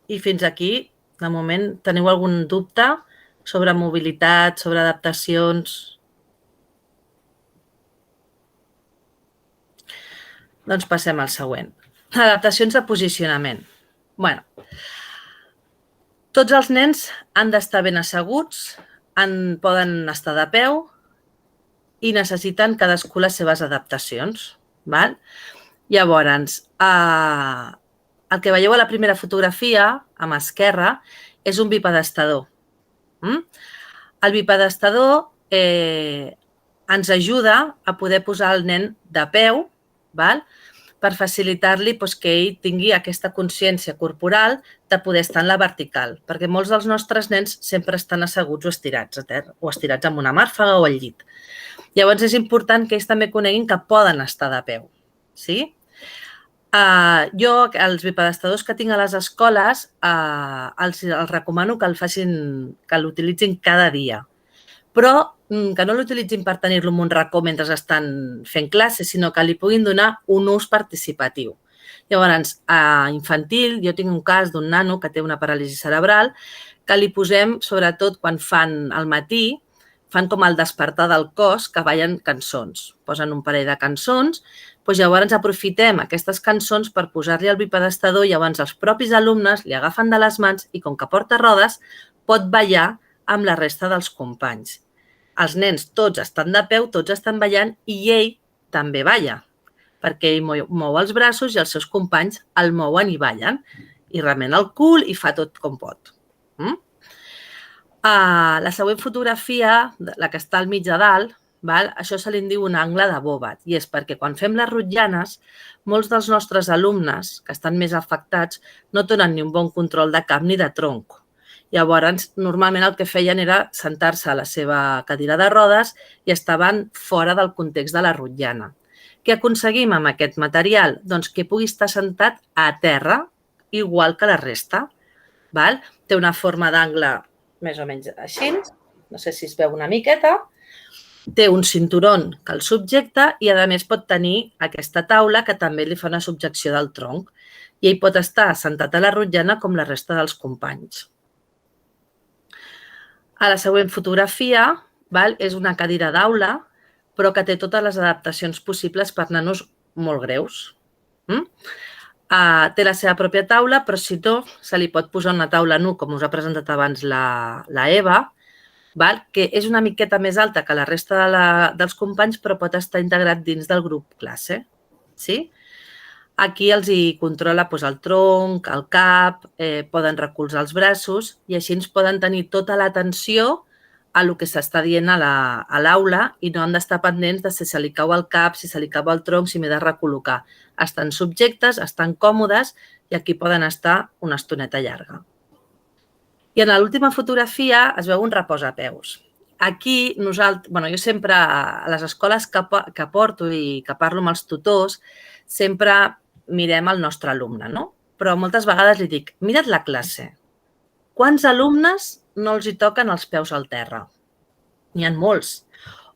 i fins aquí, de moment, teniu algun dubte sobre mobilitat, sobre adaptacions? Doncs passem al següent. Adaptacions de posicionament. Tots els nens han d'estar ben asseguts, poden estar de peu i necessiten cadascú les seves adaptacions. Llavors, el que veieu a la primera fotografia, a mà esquerra, és un bipedestador. El bipedestador ens ajuda a poder posar el nen de peu per facilitar-li que ell tingui aquesta consciència corporal de poder estar en la vertical, perquè molts dels nostres nens sempre estan asseguts o estirats a terra, o estirats amb una màrfega o al llit. Llavors, és important que ells també coneguin que poden estar de peu. Jo, els bipedestadors que tinc a les escoles, els recomano que l'utilitzin cada dia, però que no l'utilitzin per tenir-lo en un racó mentre estan fent classe, sinó que li puguin donar un ús participatiu. Llavors, a infantil, jo tinc un cas d'un nano que té una paràlisi cerebral que li posem, sobretot quan fan al matí, fan com el despertar del cos, que ballen cançons. Posen un parell de cançons, llavors aprofitem aquestes cançons per posar-li al bipedestador, llavors els propis alumnes li agafen de les mans i com que porta rodes pot ballar amb la resta dels companys. Els nens tots estan de peu, tots estan ballant i ell també balla, perquè ell mou els braços i els seus companys el mouen i ballen, i remena el cul i fa tot com pot. La següent fotografia, la que està al mig de dalt, això se li diu un angle de Bovat, i és perquè quan fem les rotllanes, molts dels nostres alumnes que estan més afectats no tenen ni un bon control de cap ni de tronc. Llavors, normalment el que feien era sentar-se a la seva cadira de rodes i estaven fora del context de la rotllana. Què aconseguim amb aquest material? Doncs que pugui estar sentat a terra, igual que la resta. Té una forma d'angle més o menys així, no sé si es veu una miqueta. Té un cinturó que el subjecta i, a més, pot tenir aquesta taula que també li fa una subjecció del tronc. I ell pot estar sentat a la rotllana com la resta dels companys. A la següent fotografia és una cadira d'aula, però que té totes les adaptacions possibles per nanos molt greus. Té la seva pròpia taula, però si no, se li pot posar una taula nu, com us ha presentat abans la Eva, que és una miqueta més alta que la resta dels companys, però pot estar integrat dins del grup classe. Aquí els hi controla el tronc, el cap, poden recolzar els braços i així ens poden tenir tota l'atenció a el que s'està dient a l'aula i no han d'estar pendents de si se li cau el cap, si se li cau el tronc, si m'he de recol·locar. Estan subjectes, estan còmodes i aquí poden estar una estoneta llarga. I en l'última fotografia es veu un reposapeus. Aquí, jo sempre a les escoles que porto i que parlo amb els tutors, sempre mirem el nostre alumne, no? però moltes vegades li dic, mira't la classe. Quants alumnes no els hi toquen els peus al terra? N'hi ha molts.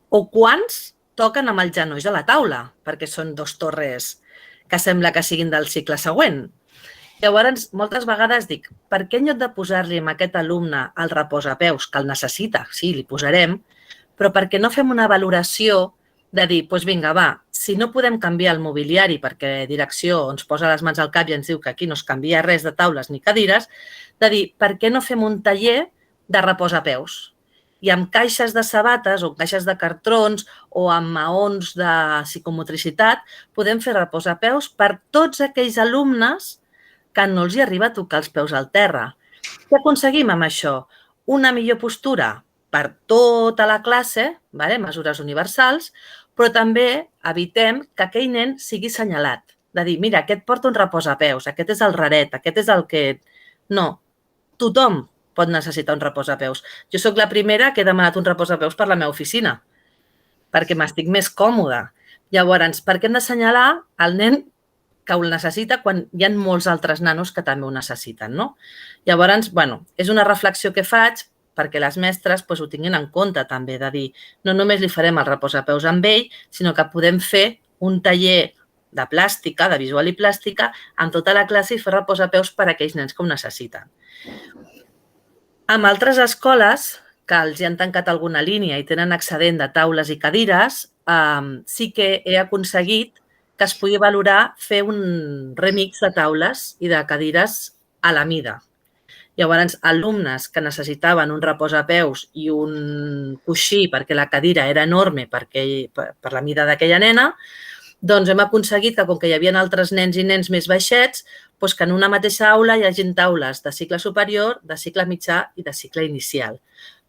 O quants toquen amb els genolls a la taula, perquè són dos torres que sembla que siguin del cicle següent. Llavors, moltes vegades dic, per què en lloc de posar-li a aquest alumne el reposapeus, que el necessita, sí, li posarem, però per què no fem una valoració de dir, doncs vinga, va, si no podem canviar el mobiliari perquè direcció ens posa les mans al cap i ens diu que aquí no es canvia res de taules ni cadires, de dir, per què no fem un taller de reposapeus? I amb caixes de sabates o caixes de cartrons o amb maons de psicomotricitat podem fer reposapeus per tots aquells alumnes que no els hi arriba a tocar els peus al terra. Què aconseguim amb això? Una millor postura per tota la classe, mesures universals, però també evitem que aquell nen sigui assenyalat. De dir, mira, aquest porta un reposapeus, aquest és el raret, aquest és el que... No, tothom pot necessitar un reposapeus. Jo sóc la primera que he demanat un reposapeus per la meva oficina, perquè m'estic més còmoda. Llavors, per què hem d'assenyalar el nen que ho necessita quan hi ha molts altres nanos que també ho necessiten, no? Llavors, és una reflexió que faig perquè les mestres ho tinguin en compte també, de dir, no només li farem el reposapeus amb ell, sinó que podem fer un taller de plàstica, de visual i plàstica, amb tota la classe i fer reposapeus per a aquells nens que ho necessiten. Amb altres escoles que els hi han tancat alguna línia i tenen excedent de taules i cadires, sí que he aconseguit que es pugui valorar fer un remix de taules i de cadires a la mida. Llavors, alumnes que necessitaven un reposapeus i un coixí perquè la cadira era enorme per la mida d'aquella nena, doncs hem aconseguit que, com que hi havia altres nens i nens més baixets, que en una mateixa aula hi hagi taules de cicle superior, de cicle mitjà i de cicle inicial.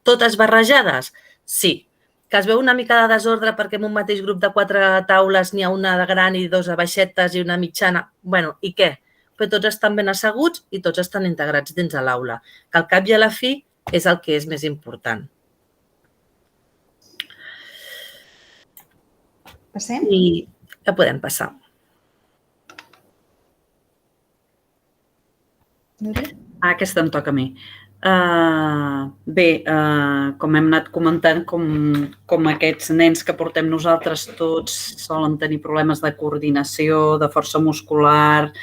Totes barrejades? Sí. Que es veu una mica de desordre perquè en un mateix grup de 4 taules n'hi ha una de gran i 2 de baixetes i una mitjana. I què? Però tots estan ben asseguts i tots estan integrats dins de l'aula, que al cap i a la fi és el que és més important. Passem? I ja podem passar. Aquesta em toca a mi. Bé, com hem anat comentant, com aquests nens que portem nosaltres tots solen tenir problemes de coordinació, de força muscular,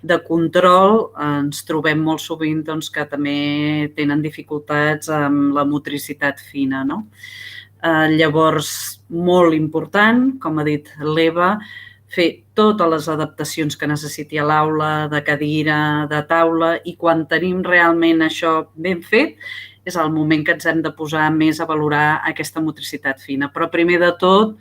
de control, ens trobem molt sovint que també tenen dificultats amb la motricitat fina, no? Llavors, molt important, com ha dit l'Eva, fer totes les adaptacions que necessiti a l'aula, de cadira, de taula, i quan tenim realment això ben fet, és el moment que ens hem de posar més a valorar aquesta motricitat fina. Però primer de tot,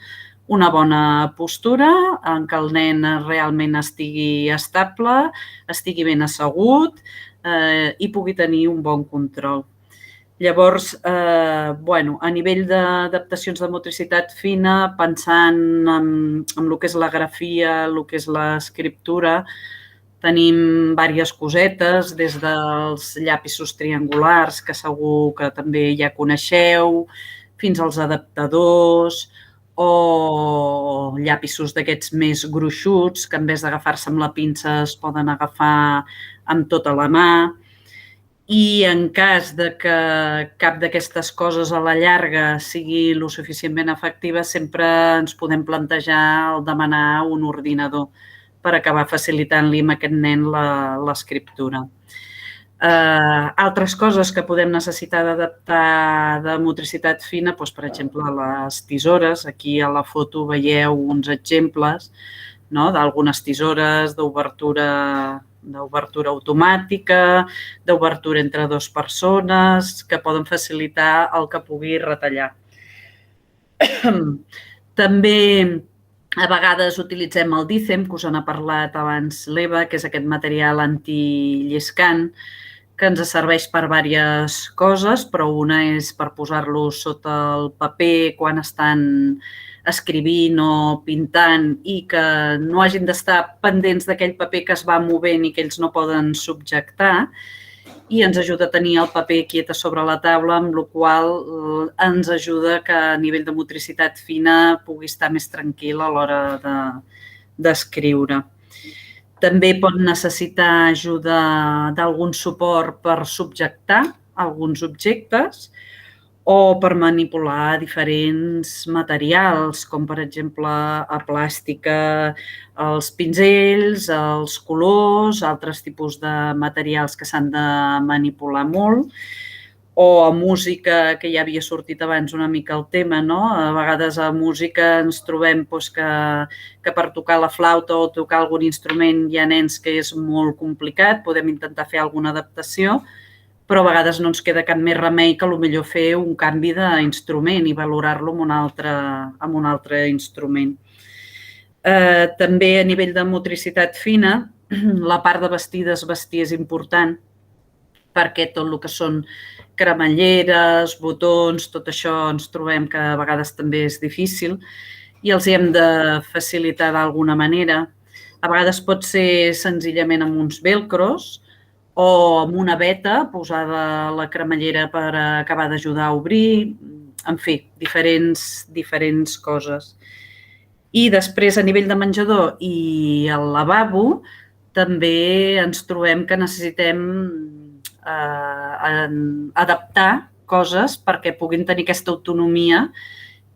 una bona postura en què el nen realment estigui estable, estigui ben assegut i pugui tenir un bon control. Llavors, a nivell d'adaptacions de motricitat fina, pensant en el que és la grafia, el que és l'escriptura, tenim diverses cosetes, des dels llapisos triangulars, que segur que també ja coneixeu, fins als adaptadors o llapisos d'aquests més gruixuts, que en vez d'agafar-se amb la pinça es poden agafar amb tota la mà. I en cas de que cap d'aquestes coses a la llarga sigui lo suficientment efectiva, sempre ens podem plantejar el demanar un ordinador per acabar facilitant-li a aquest nen l'escriptura. Altres coses que podem necessitar d'adaptar de motricitat fina, per exemple, les tisores. Aquí a la foto veieu uns exemples d'algunes tisores d'obertura automàtica, d'obertura entre 2 persones, que poden facilitar el que pugui retallar. També a vegades utilitzem el Dicem, que us n'ha parlat abans l'Eva, que és aquest material antilliscant, que ens serveix per diverses coses, però una és per posar-lo sota el paper quan estan escrivint o pintant i que no hagin d'estar pendents d'aquell paper que es va movent i que ells no poden subjectar, i ens ajuda a tenir el paper quiet sobre la taula, amb la qual cosa ens ajuda que a nivell de motricitat fina pugui estar més tranquil a l'hora d'escriure. També pot necessitar ajuda d'algun suport per subjectar alguns objectes o per manipular diferents materials, com per exemple la plàstica, els pinzells, els colors, altres tipus de materials que s'han de manipular molt, o a música, que ja havia sortit abans una mica el tema, no? A vegades a música ens trobem que per tocar la flauta o tocar algun instrument hi ha nens que és molt complicat, podem intentar fer alguna adaptació, però a vegades no ens queda cap més remei que potser fer un canvi d'instrument i valorar-lo amb un altre instrument. També a nivell de motricitat fina, la part de vestir i desvestir és important, perquè tot el que són cremalleres, botons, tot això ens trobem que a vegades també és difícil i els hi hem de facilitar d'alguna manera. A vegades pot ser senzillament amb uns velcros o amb una veta posada a la cremallera per acabar d'ajudar a obrir, en fi, diferents coses. I després, a nivell de menjador i el lavabo, també ens trobem que necessitem adaptar coses perquè puguin tenir aquesta autonomia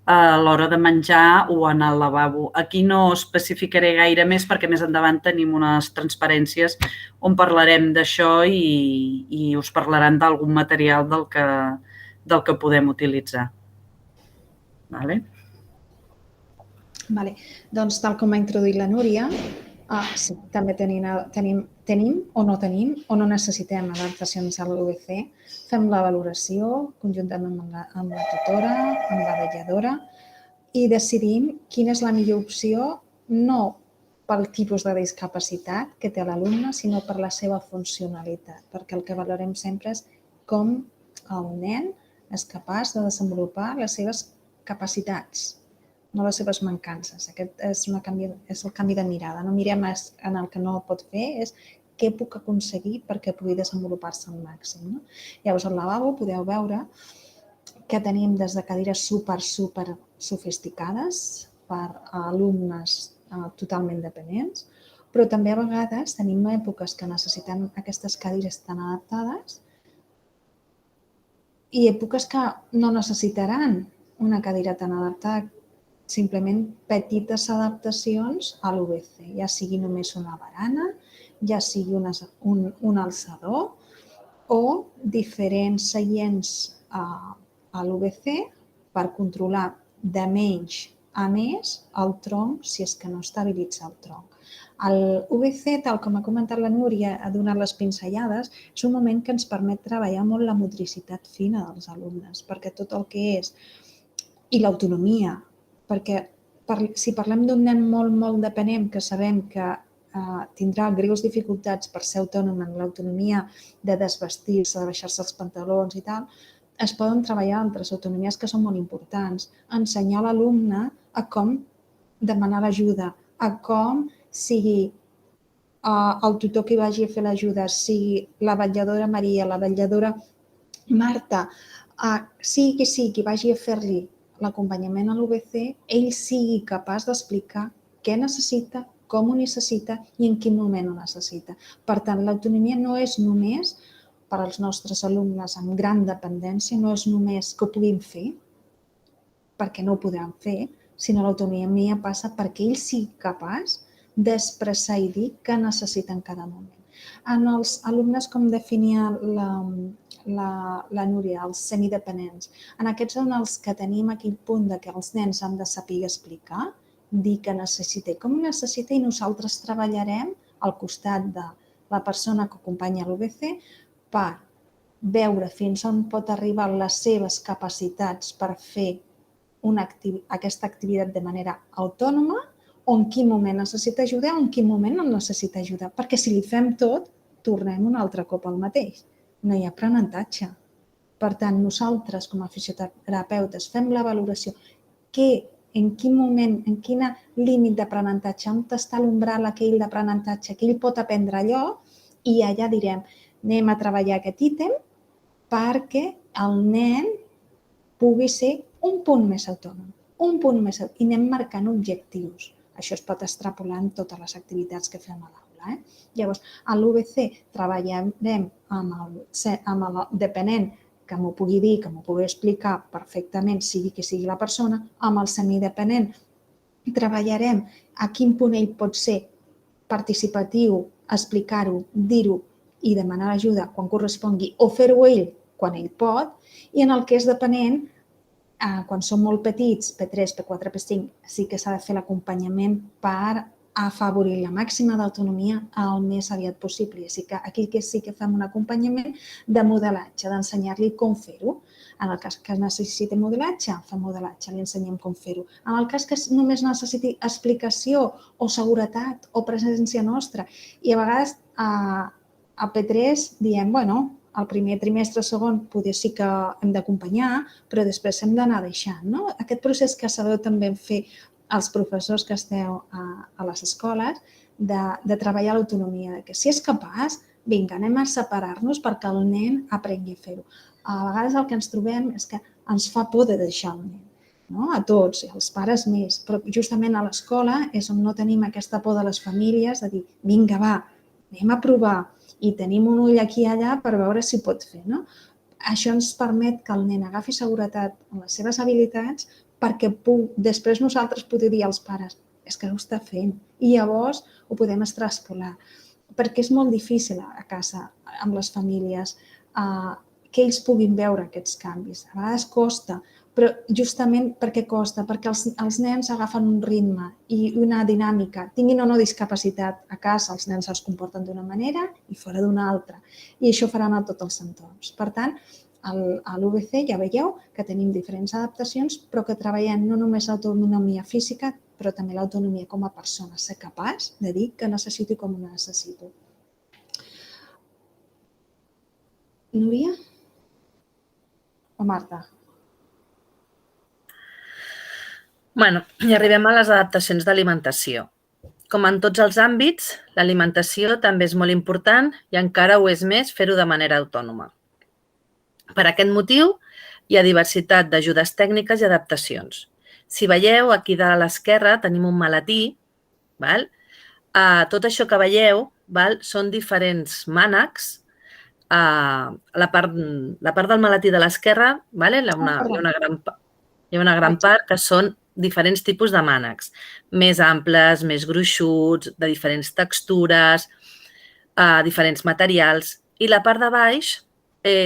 a l'hora de menjar o anar al lavabo. Aquí no especificaré gaire més perquè més endavant tenim unes transparències on parlarem d'això i us parlaran d'algun material del que podem utilitzar. Vale? Doncs, tal com ha introduït la Núria, sí, també tenim o no necessitem adaptacions a l'UVC. Fem la valoració conjuntament amb la tutora, amb la vetlladora i decidim quina és la millor opció, no pel tipus de discapacitat que té l'alumne, sinó per la seva funcionalitat, perquè el que valorem sempre és com el nen és capaç de desenvolupar les seves capacitats, no les seves mancances. Aquest és el canvi de mirada. No mirem en el que no pot fer, és què puc aconseguir perquè pugui desenvolupar-se al màxim. Llavors, al lavabo podeu veure que tenim des de cadires super sofisticades per a alumnes totalment dependents, però també a vegades tenim èpoques que necessiten aquestes cadires tan adaptades i èpoques que no necessitaran una cadira tan adaptada, simplement petites adaptacions a l'UVC, ja sigui només una barana, ja sigui un alçador o diferents seients a l'UVC per controlar de menys a més el tronc, si és que no estabilitza el tronc. L'UVC, tal com ha comentat la Núria, ha donat les pinzellades, és un moment que ens permet treballar molt la motricitat fina dels alumnes, perquè tot el que és, i l'autonomia, perquè si parlem d'un nen molt dependent que sabem que tindrà greus dificultats per ser autònom en l'autonomia de desvestir-se, de baixar-se els pantalons i tal, es poden treballar altres autonomies que són molt importants. Ensenyar l'alumne a com demanar l'ajuda, a com sigui el tutor que vagi a fer l'ajuda, sigui la vetlladora Maria, la vetlladora Marta, sigui qui sigui qui vagi a fer-li l'acompanyament a l'UVC, ell sigui capaç d'explicar què necessita, com ho necessita i en quin moment ho necessita. Per tant, l'autonomia no és només per als nostres alumnes amb gran dependència, no és només que ho puguin fer, perquè no ho podran fer, sinó l'autonomia passa perquè ell sigui capaç d'expressar i dir què necessita en cada moment. En els alumnes, com definia la Núria, els semidependents, en aquests són els que tenim aquell punt que els nens han de saber explicar, dir què necessita i com ho necessita, i nosaltres treballarem al costat de la persona que acompanya l'UVC per veure fins on pot arribar les seves capacitats per fer aquesta activitat de manera autònoma, o en quin moment necessita ajuda o en quin moment no necessita ajuda. Perquè si li fem tot, tornem un altre cop al mateix. No hi ha aprenentatge. Per tant, nosaltres, com a fisioterapeutes, fem la valoració. En quin moment, en quin límit d'aprenentatge, on està l'umbral aquell d'aprenentatge, que ell pot aprendre allò, i allà direm, anem a treballar aquest ítem perquè el nen pugui ser un punt més autònom, i anem marcant objectius. Això es pot extrapolar en totes les activitats que fem a l'aula. exemple. Llavors, a l'UVC treballarem amb el dependent que m'ho pugui dir, que m'ho pugui explicar perfectament, sigui qui sigui la persona, amb el semidependent treballarem a quin punt ell pot ser participatiu, explicar-ho, dir-ho i demanar ajuda quan correspongui o fer-ho ell quan ell pot, i en el que és dependent, quan són molt petits, P3, P4, P5, sí que s'ha de fer l'acompanyament per afavorir la màxima d'autonomia el més aviat possible. Així que aquí sí que fem un acompanyament de modelatge, d'ensenyar-li com fer-ho. En el cas que necessiti modelatge, fem modelatge, li ensenyem com fer-ho. En el cas que només necessiti explicació o seguretat o presència nostra, i a vegades a P3 diem, bueno, el primer trimestre, segon, potser sí que hem d'acompanyar, però després hem d'anar deixant. Aquest procés que sabeu també fer els professors que esteu a les escoles, de treballar l'autonomia, que si és capaç, vinga, anem a separar-nos perquè el nen aprengui a fer-ho. A vegades el que ens trobem és que ens fa por de deixar el nen, a tots, als pares més, però justament a l'escola és on no tenim aquesta por de les famílies de dir, vinga, va, anem a provar, i tenim un ull aquí i allà per veure si pot fer. Això ens permet que el nen agafi seguretat en les seves habilitats perquè després nosaltres podem dir als pares és que ho està fent i llavors ho podem extrapolar. Perquè és molt difícil a casa, amb les famílies, que ells puguin veure aquests canvis. A vegades costa, però justament per què costa? Perquè els nens agafen un ritme i una dinàmica. Tinguin o no discapacitat a casa, els nens es comporten d'una manera i fora d'una altra. I això faran a tots els entorns. Per tant, a l'UVC ja veieu que tenim diferents adaptacions, però que treballem no només l'autonomia física, però també l'autonomia com a persona, ser capaç de dir que necessito com ho necessito. Núria? O Marta? Bueno, i arribem a les adaptacions d'alimentació. Com en tots els àmbits, l'alimentació també és molt important i encara ho és més fer-ho de manera autònoma. Per aquest motiu, hi ha diversitat d'ajudes tècniques i adaptacions. Si veieu, aquí de l'esquerra tenim un maletí. Tot això que veieu són diferents mànecs. La part del maletí de l'esquerra hi ha una gran part que són diferents tipus de mànecs, més amples, més gruixuts, de diferents textures, diferents materials. I la part de baix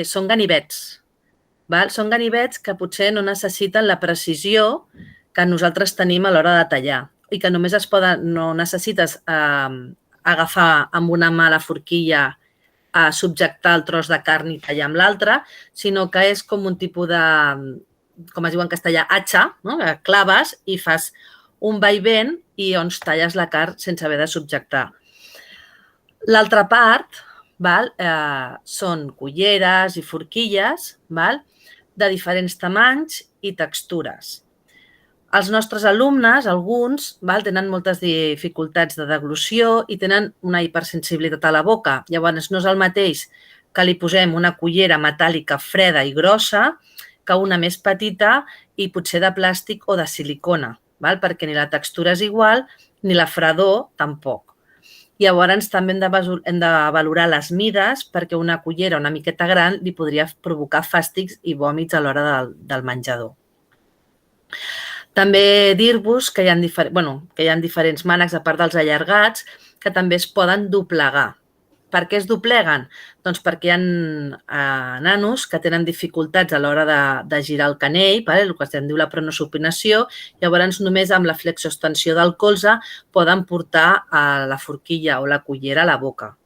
són ganivets. Són ganivets que potser no necessiten la precisió que nosaltres tenim a l'hora de tallar i que només no necessites agafar amb una mà la forquilla, subjectar el tros de carn i tallar amb l'altra, sinó que és com un tipus de, com es diu en castellà, atxa, que claves i fas un vaivent i on talles la carn sense haver de subjectar. L'altra part són culleres i forquilles de diferents tamanys i textures. Els nostres alumnes, alguns, tenen moltes dificultats de deglució i tenen una hipersensibilitat a la boca. Llavors, no és el mateix que li posem una cullera metàl·lica freda i grossa que una més petita i potser de plàstic o de silicona, perquè ni la textura és igual ni la fredor tampoc. Llavors també hem de valorar les mides perquè una cullera una miqueta gran li podria provocar fàstics i vòmits a l'hora del menjador. També dir-vos que hi ha diferents mànecs, a part dels allargats, que també es poden doblegar. Per què es dobleguen? Doncs perquè hi ha nanos que tenen dificultats a l'hora de girar el canell, el que es diu la pronosupinació, llavors només amb la flexoextensió del colze poden portar la forquilla o la cullera a la boca.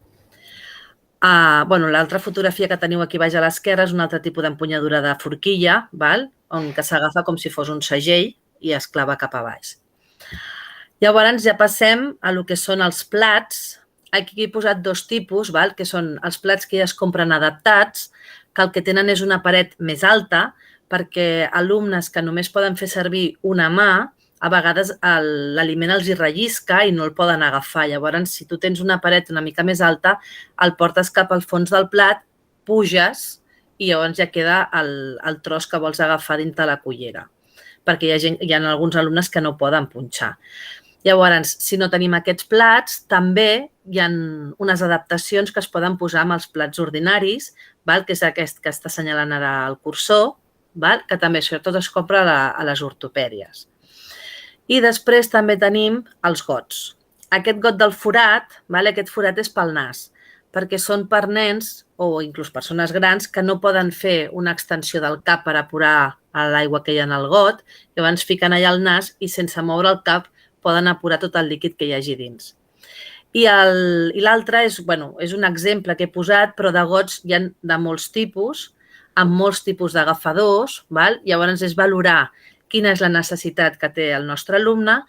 L'altra fotografia que teniu aquí baix a l'esquerra és un altre tipus d'empunyadura de forquilla, on s'agafa com si fos un segell i es clava cap a baix. Llavors ja passem a lo que són els plats. Aquí he posat dos tipus, que són els plats que ja es compren adaptats, que el que tenen és una paret més alta, perquè alumnes que només poden fer servir una mà, a vegades l'aliment els hi rellisca i no el poden agafar. Llavors, si tu tens una paret una mica més alta, el portes cap al fons del plat, puges i llavors ja queda el tros que vols agafar dintre la cullera, perquè hi ha alguns alumnes que no poden punxar. Llavors, si no tenim aquests plats, també hi ha unes adaptacions que es poden posar amb els plats ordinaris, que és aquest que està assenyalant ara el cursor, que també això tot es compra a les ortopèdies. I després també tenim els gots. Aquest got del forat, aquest forat és pel nas, perquè són per nens o inclús persones grans que no poden fer una extensió del cap per apurar l'aigua que hi ha en el got, llavors fiquen allà el nas i sense moure el cap poden apurar tot el líquid que hi hagi dins. I l'altre és un exemple que he posat, però de gots hi ha de molts tipus, amb molts tipus d'agafadors. Llavors és valorar quina és la necessitat que té el nostre alumne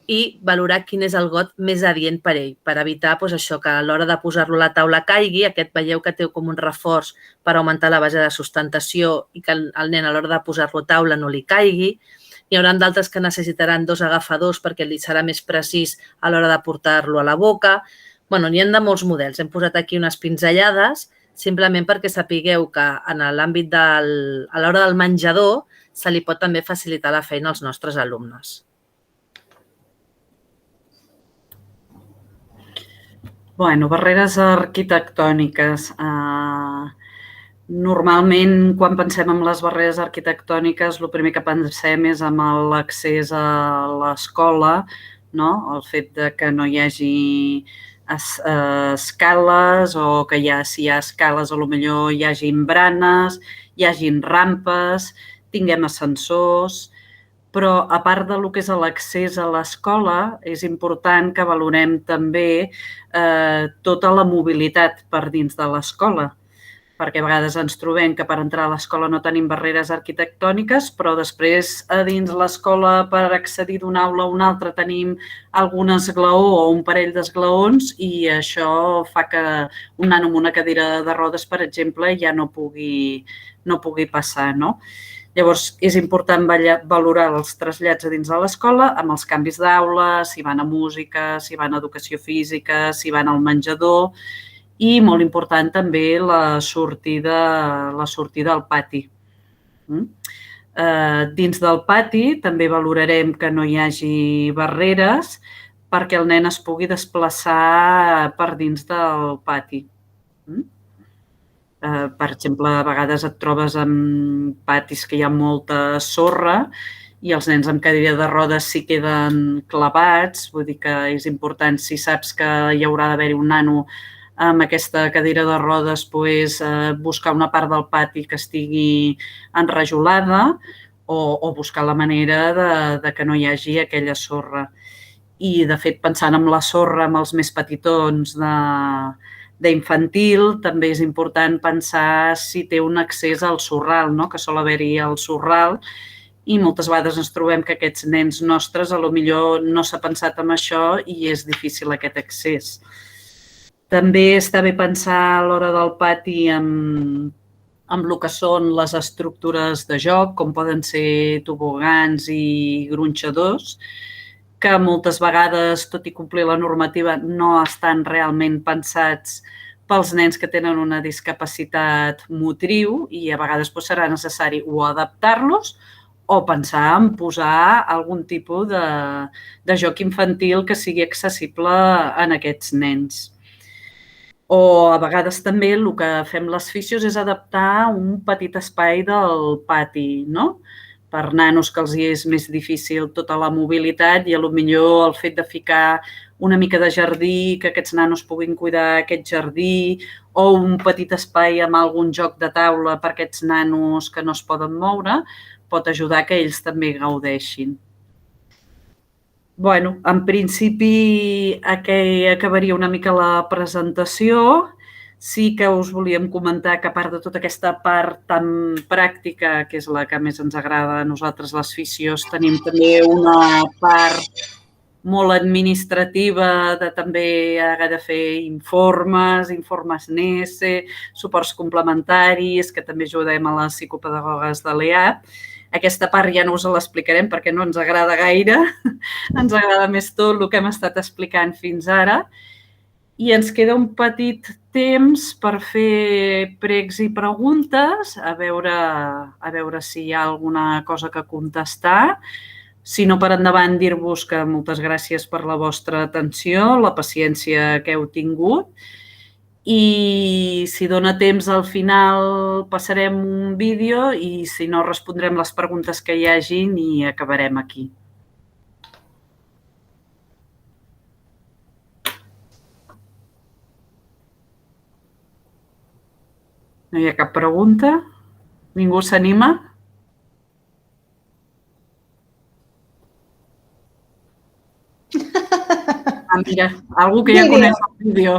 i valorar quin és el got més adient per ell, per evitar això que a l'hora de posar-lo a la taula caigui, aquest veieu que té com un reforç per augmentar la base de sustentació i que el nen a l'hora de posar-lo a taula no li caigui. Hi haurà d'altres que necessitaran 2 agafadors perquè li serà més precís a l'hora de portar-lo a la boca. N'hi ha de molts models. Hem posat aquí unes pinzellades simplement perquè sapigueu que en l'àmbit a l'hora del menjador se li pot també facilitar la feina als nostres alumnes. Barreres arquitectòniques. Normalment, quan pensem en les barreres arquitectòniques, el primer que pensem és en l'accés a l'escola, el fet que no hi hagi escales o que si hi ha escales potser hi hagin branes, hi hagin rampes, tinguem ascensors. Però, a part del que és l'accés a l'escola, és important que valorem també tota la mobilitat per dins de l'escola, perquè a vegades ens trobem que per entrar a l'escola no tenim barreres arquitectòniques, però després a dins l'escola per accedir d'una aula a una altra tenim algun esglaó o un parell d'esglaons i això fa que un nano amb una cadira de rodes, per exemple, ja no pugui passar, no? Llavors, és important valorar els trasllats a dins de l'escola amb els canvis d'aula, si van a música, si van a educació física, si van al menjador i, molt important, també la sortida al pati. Dins del pati també valorarem que no hi hagi barreres perquè el nen es pugui desplaçar per dins del pati. Per exemple, a vegades et trobes en patis que hi ha molta sorra i els nens amb cadira de rodes s'hi queden clavats. Vull dir que és important, si saps que hi haurà d'haver-hi un nano amb aquesta cadira de rodes, buscar una part del pati que estigui enrajolada o buscar la manera de que no hi hagi aquella sorra. I, de fet, pensant en la sorra, amb els més petitons d'infantil, també és important pensar si té un accés al sorral, que sol haver-hi al sorral, i moltes vegades ens trobem que aquests nens nostres potser no s'ha pensat en això i és difícil aquest accés. També està bé pensar a l'hora del pati amb el que són les estructures de joc, com poden ser tobogans i gronxadors, que moltes vegades, tot i complir la normativa, no estan realment pensats pels nens que tenen una discapacitat motriu i a vegades serà necessari o adaptar-los o pensar en posar algun tipus de joc infantil que sigui accessible en aquests nens. O a vegades també el que fem les fisios és adaptar un petit espai del pati, per nanos que els és més difícil tota la mobilitat i potser el fet de ficar una mica de jardí, que aquests nanos puguin cuidar aquest jardí, o un petit espai amb algun joc de taula per aquests nanos que no es poden moure, pot ajudar que ells també gaudeixin. En principi, aquí acabaria una mica la presentació. Sí que us volíem comentar que a part de tota aquesta part tan pràctica, que és la que més ens agrada a nosaltres, les fisios, tenim també una part molt administrativa de també haver de fer informes NESE, suports complementaris, que també ajudem a les psicopedagogues de l'EAP. Aquesta part ja no us l'explicarem perquè no ens agrada gaire, ens agrada més tot el que hem estat explicant fins ara. I ens queda un petit temps per fer pregs i preguntes, a veure si hi ha alguna cosa que contestar. Si no, per endavant, dir-vos que moltes gràcies per la vostra atenció, la paciència que heu tingut, i si dona temps al final passarem un vídeo i si no respondrem les preguntes que hi hagin i acabarem aquí. No hi ha cap pregunta? Ningú s'anima? Ah, mira, algú que ja coneix el vídeo.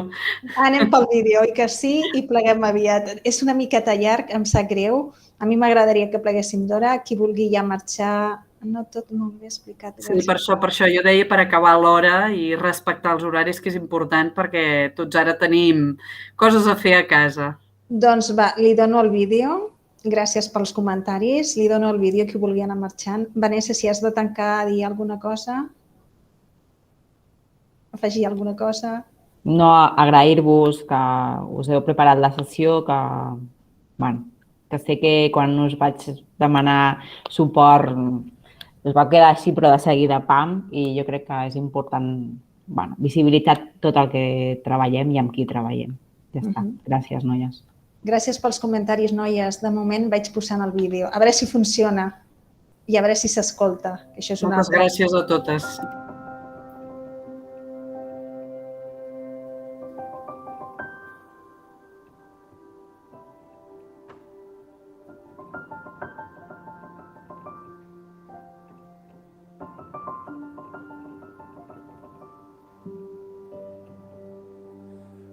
Anem pel vídeo, oi que sí? I pleguem aviat. És una miqueta llarg, em sap greu. A mi m'agradaria que pleguéssim d'hora. Qui vulgui ja marxar... No tot molt bé explicat. Sí, per això jo deia per acabar l'hora i respectar els horaris, que és important perquè tots ara tenim coses a fer a casa. Doncs va, li dono el vídeo. Gràcies pels comentaris. Li dono el vídeo qui vulgui anar marxant. Vanessa, si has de tancar, dir alguna cosa. Afegir alguna cosa. No, agrair-vos que us heu preparat la sessió, que sé que quan us vaig demanar suport us va quedar així, però de seguida pam, i jo crec que és important visibilitzar tot el que treballem i amb qui treballem. Ja està. Gràcies, noies. Gràcies pels comentaris, noies. De moment vaig posant el vídeo. A veure si funciona i a veure si s'escolta. Moltes gràcies a totes.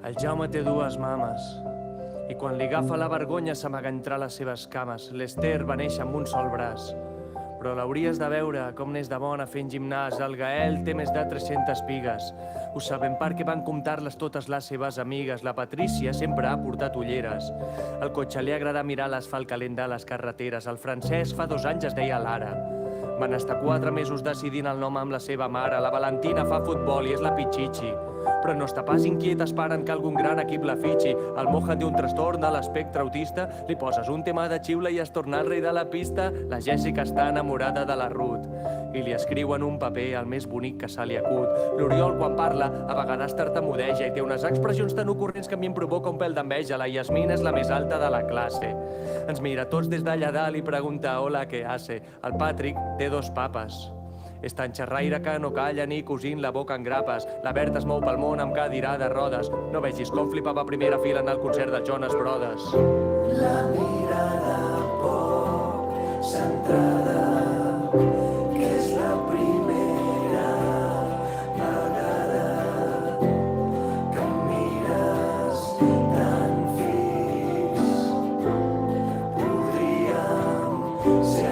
El Jaume té dues mames i quan li agafa la vergonya s'amaga entre les seves cames. L'Ester va néixer amb un sol braç, però l'hauries de veure com n'és de bona fent gimnàs. El Gael té més de 300 pigues. Ho sabem perquè van comptar-les totes les seves amigues. La Patrícia sempre ha portat ulleres. Al cotxe li agrada mirar l'asfalt calent de les carreteres. El Francesc fa 2 anys es deia Lara. Van estar 4 mesos decidint el nom amb la seva mare. La Valentina fa futbol i és la Pichichi, però no està pas inquiet esperant que algun gran equip la fitxi. El Mohan té un trastorn de l'espectre autista. Li poses un tema de xiula i es torna el rei de la pista. La Jessica està enamorada de la Ruth i li escriu en un paper el més bonic que se li acut. L'Oriol, quan parla, a vegades tartamudeja i té unes expressions tan ocorrents que a mi em provoca un pèl d'enveja. La Yasmina és la més alta de la classe. Ens mira tots des d'allà dalt i pregunta hola, què hace? El Patrick té 2 papes. És tan xerraire que no calla ni cosint la boca en grapes. La Berta es mou pel món amb cadira de rodes. No vegis com flipava a primera fila en el concert dels Jonas Brothers. La mirada poc centrada, que és la primera vegada que em mires tan fix. Podríem ser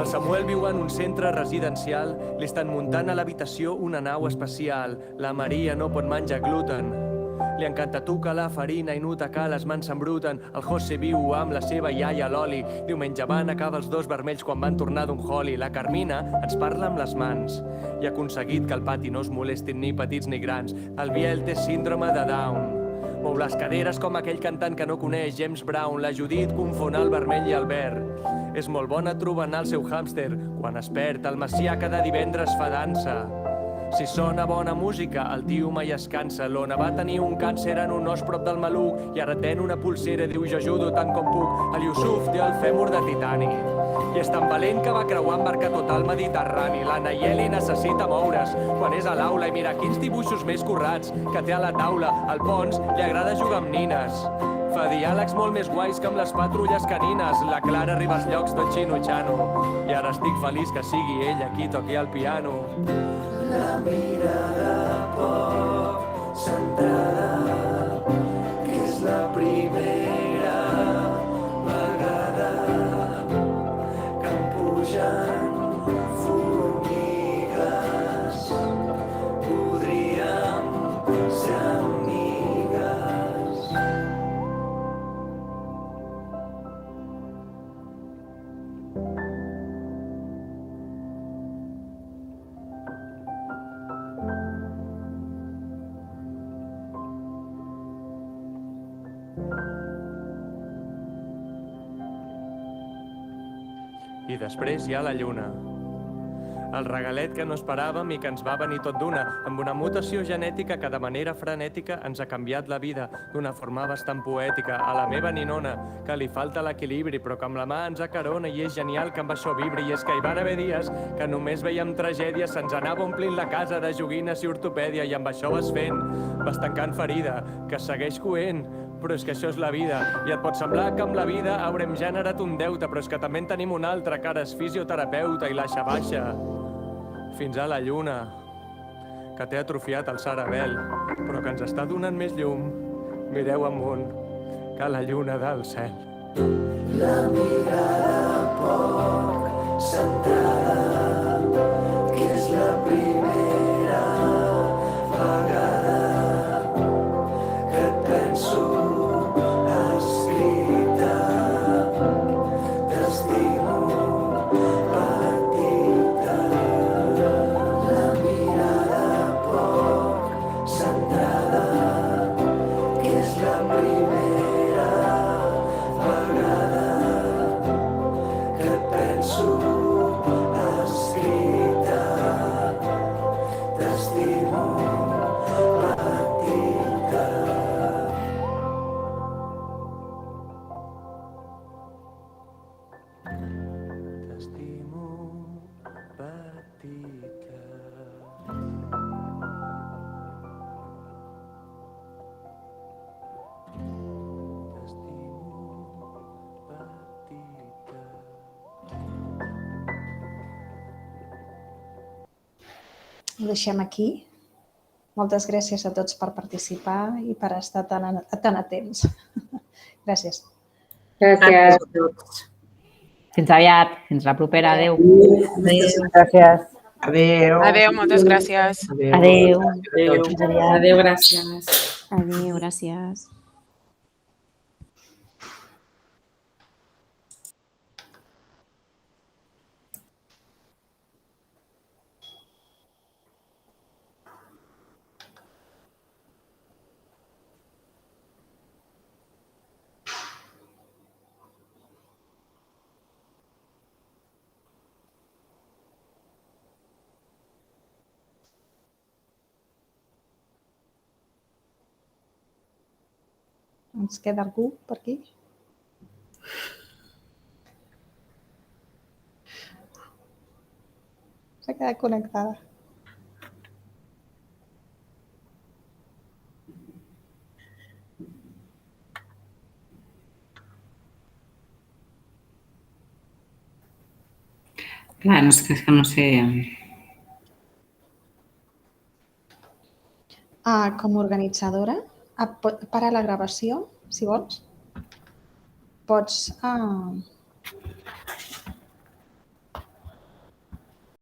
el Samuel viu en un centre residencial. Li estan muntant a l'habitació una nau especial. La Maria no pot menjar gluten. Li encanta tocar la farina i nota que les mans s'embruten. El José viu amb la seva iaia l'Oli. Diumenge van acabar els 2 vermells quan van tornar d'un holi. La Carmina ens parla amb les mans i ha aconseguit que al pati no es molestin ni petits ni grans. El Biel té síndrome de Down. Mou les caderes com aquell cantant que no coneix James Brown. La Judit confon el vermell i el verd. És molt bona trobant el seu hàmster quan es perd. El Macià cada divendres fa dansa. Si sona bona música, el tio mai es cansa. L'Ona va tenir un càncer en un os prop del maluc i ara ten una pulsera, diu jo ajudo tant com puc. El Yusuf té el fèmur de titani i és tan valent que va creuar en barca tot el Mediterrani. La Nayeli necessita moure's quan és a l'aula i mira quins dibuixos més currats que té a la taula. Al Pons li agrada jugar amb nines. Fa diàlegs molt més guais que amb les patrulles canines. La Clara arriba als llocs tot xino-xano i ara estic feliç que sigui ella qui toqui el piano. La mirada poc centrada, que és la primera vegada que em pugen formigues. Podríem ser amigues. I després hi ha la lluna. El regalet que no esperàvem i que ens va venir tot d'una, amb una mutació genètica que de manera frenètica ens ha canviat la vida d'una forma bastant poètica. A la meva ninona, que li falta l'equilibri, però que amb la mà ens acarona i és genial que amb això vibri. I és que hi van haver dies que només veiem tragèdies, se'ns anava omplint la casa de joguines i ortopèdia i amb això vas fent, vas tancant ferida, que segueix coent. Però és que això és la vida, i et pot semblar que amb la vida haurem generat un deute, però és que també en tenim un altre, que ara és fisioterapeuta i l'aixa baixa fins a la lluna, que té atrofiat el cerebel, però que ens està donant més llum. Mireu amunt, que la lluna del cel. La mirada poc centrada, que és la primera vegada que et penso escrita. T'estimo, petita. La mirada poc centrada, que és la primera vegada que et penso escrita. T'estimo, petita. T'estimo, petita. Ho deixem aquí. Moltes gràcies a tots per participar i per estar tan atents. Gràcies. Gràcies a tots. Fins aviat. Fins la propera. Adéu. Gràcies. Adéu. Adéu, moltes gràcies. Adéu. Adéu. Fins aviat. Adéu, gràcies. Adéu, gràcies. Ens queda algú per aquí? S'ha quedat connectada. Clar, no, és que no sé... Com a organitzadora, para la gravació, si vols. Pots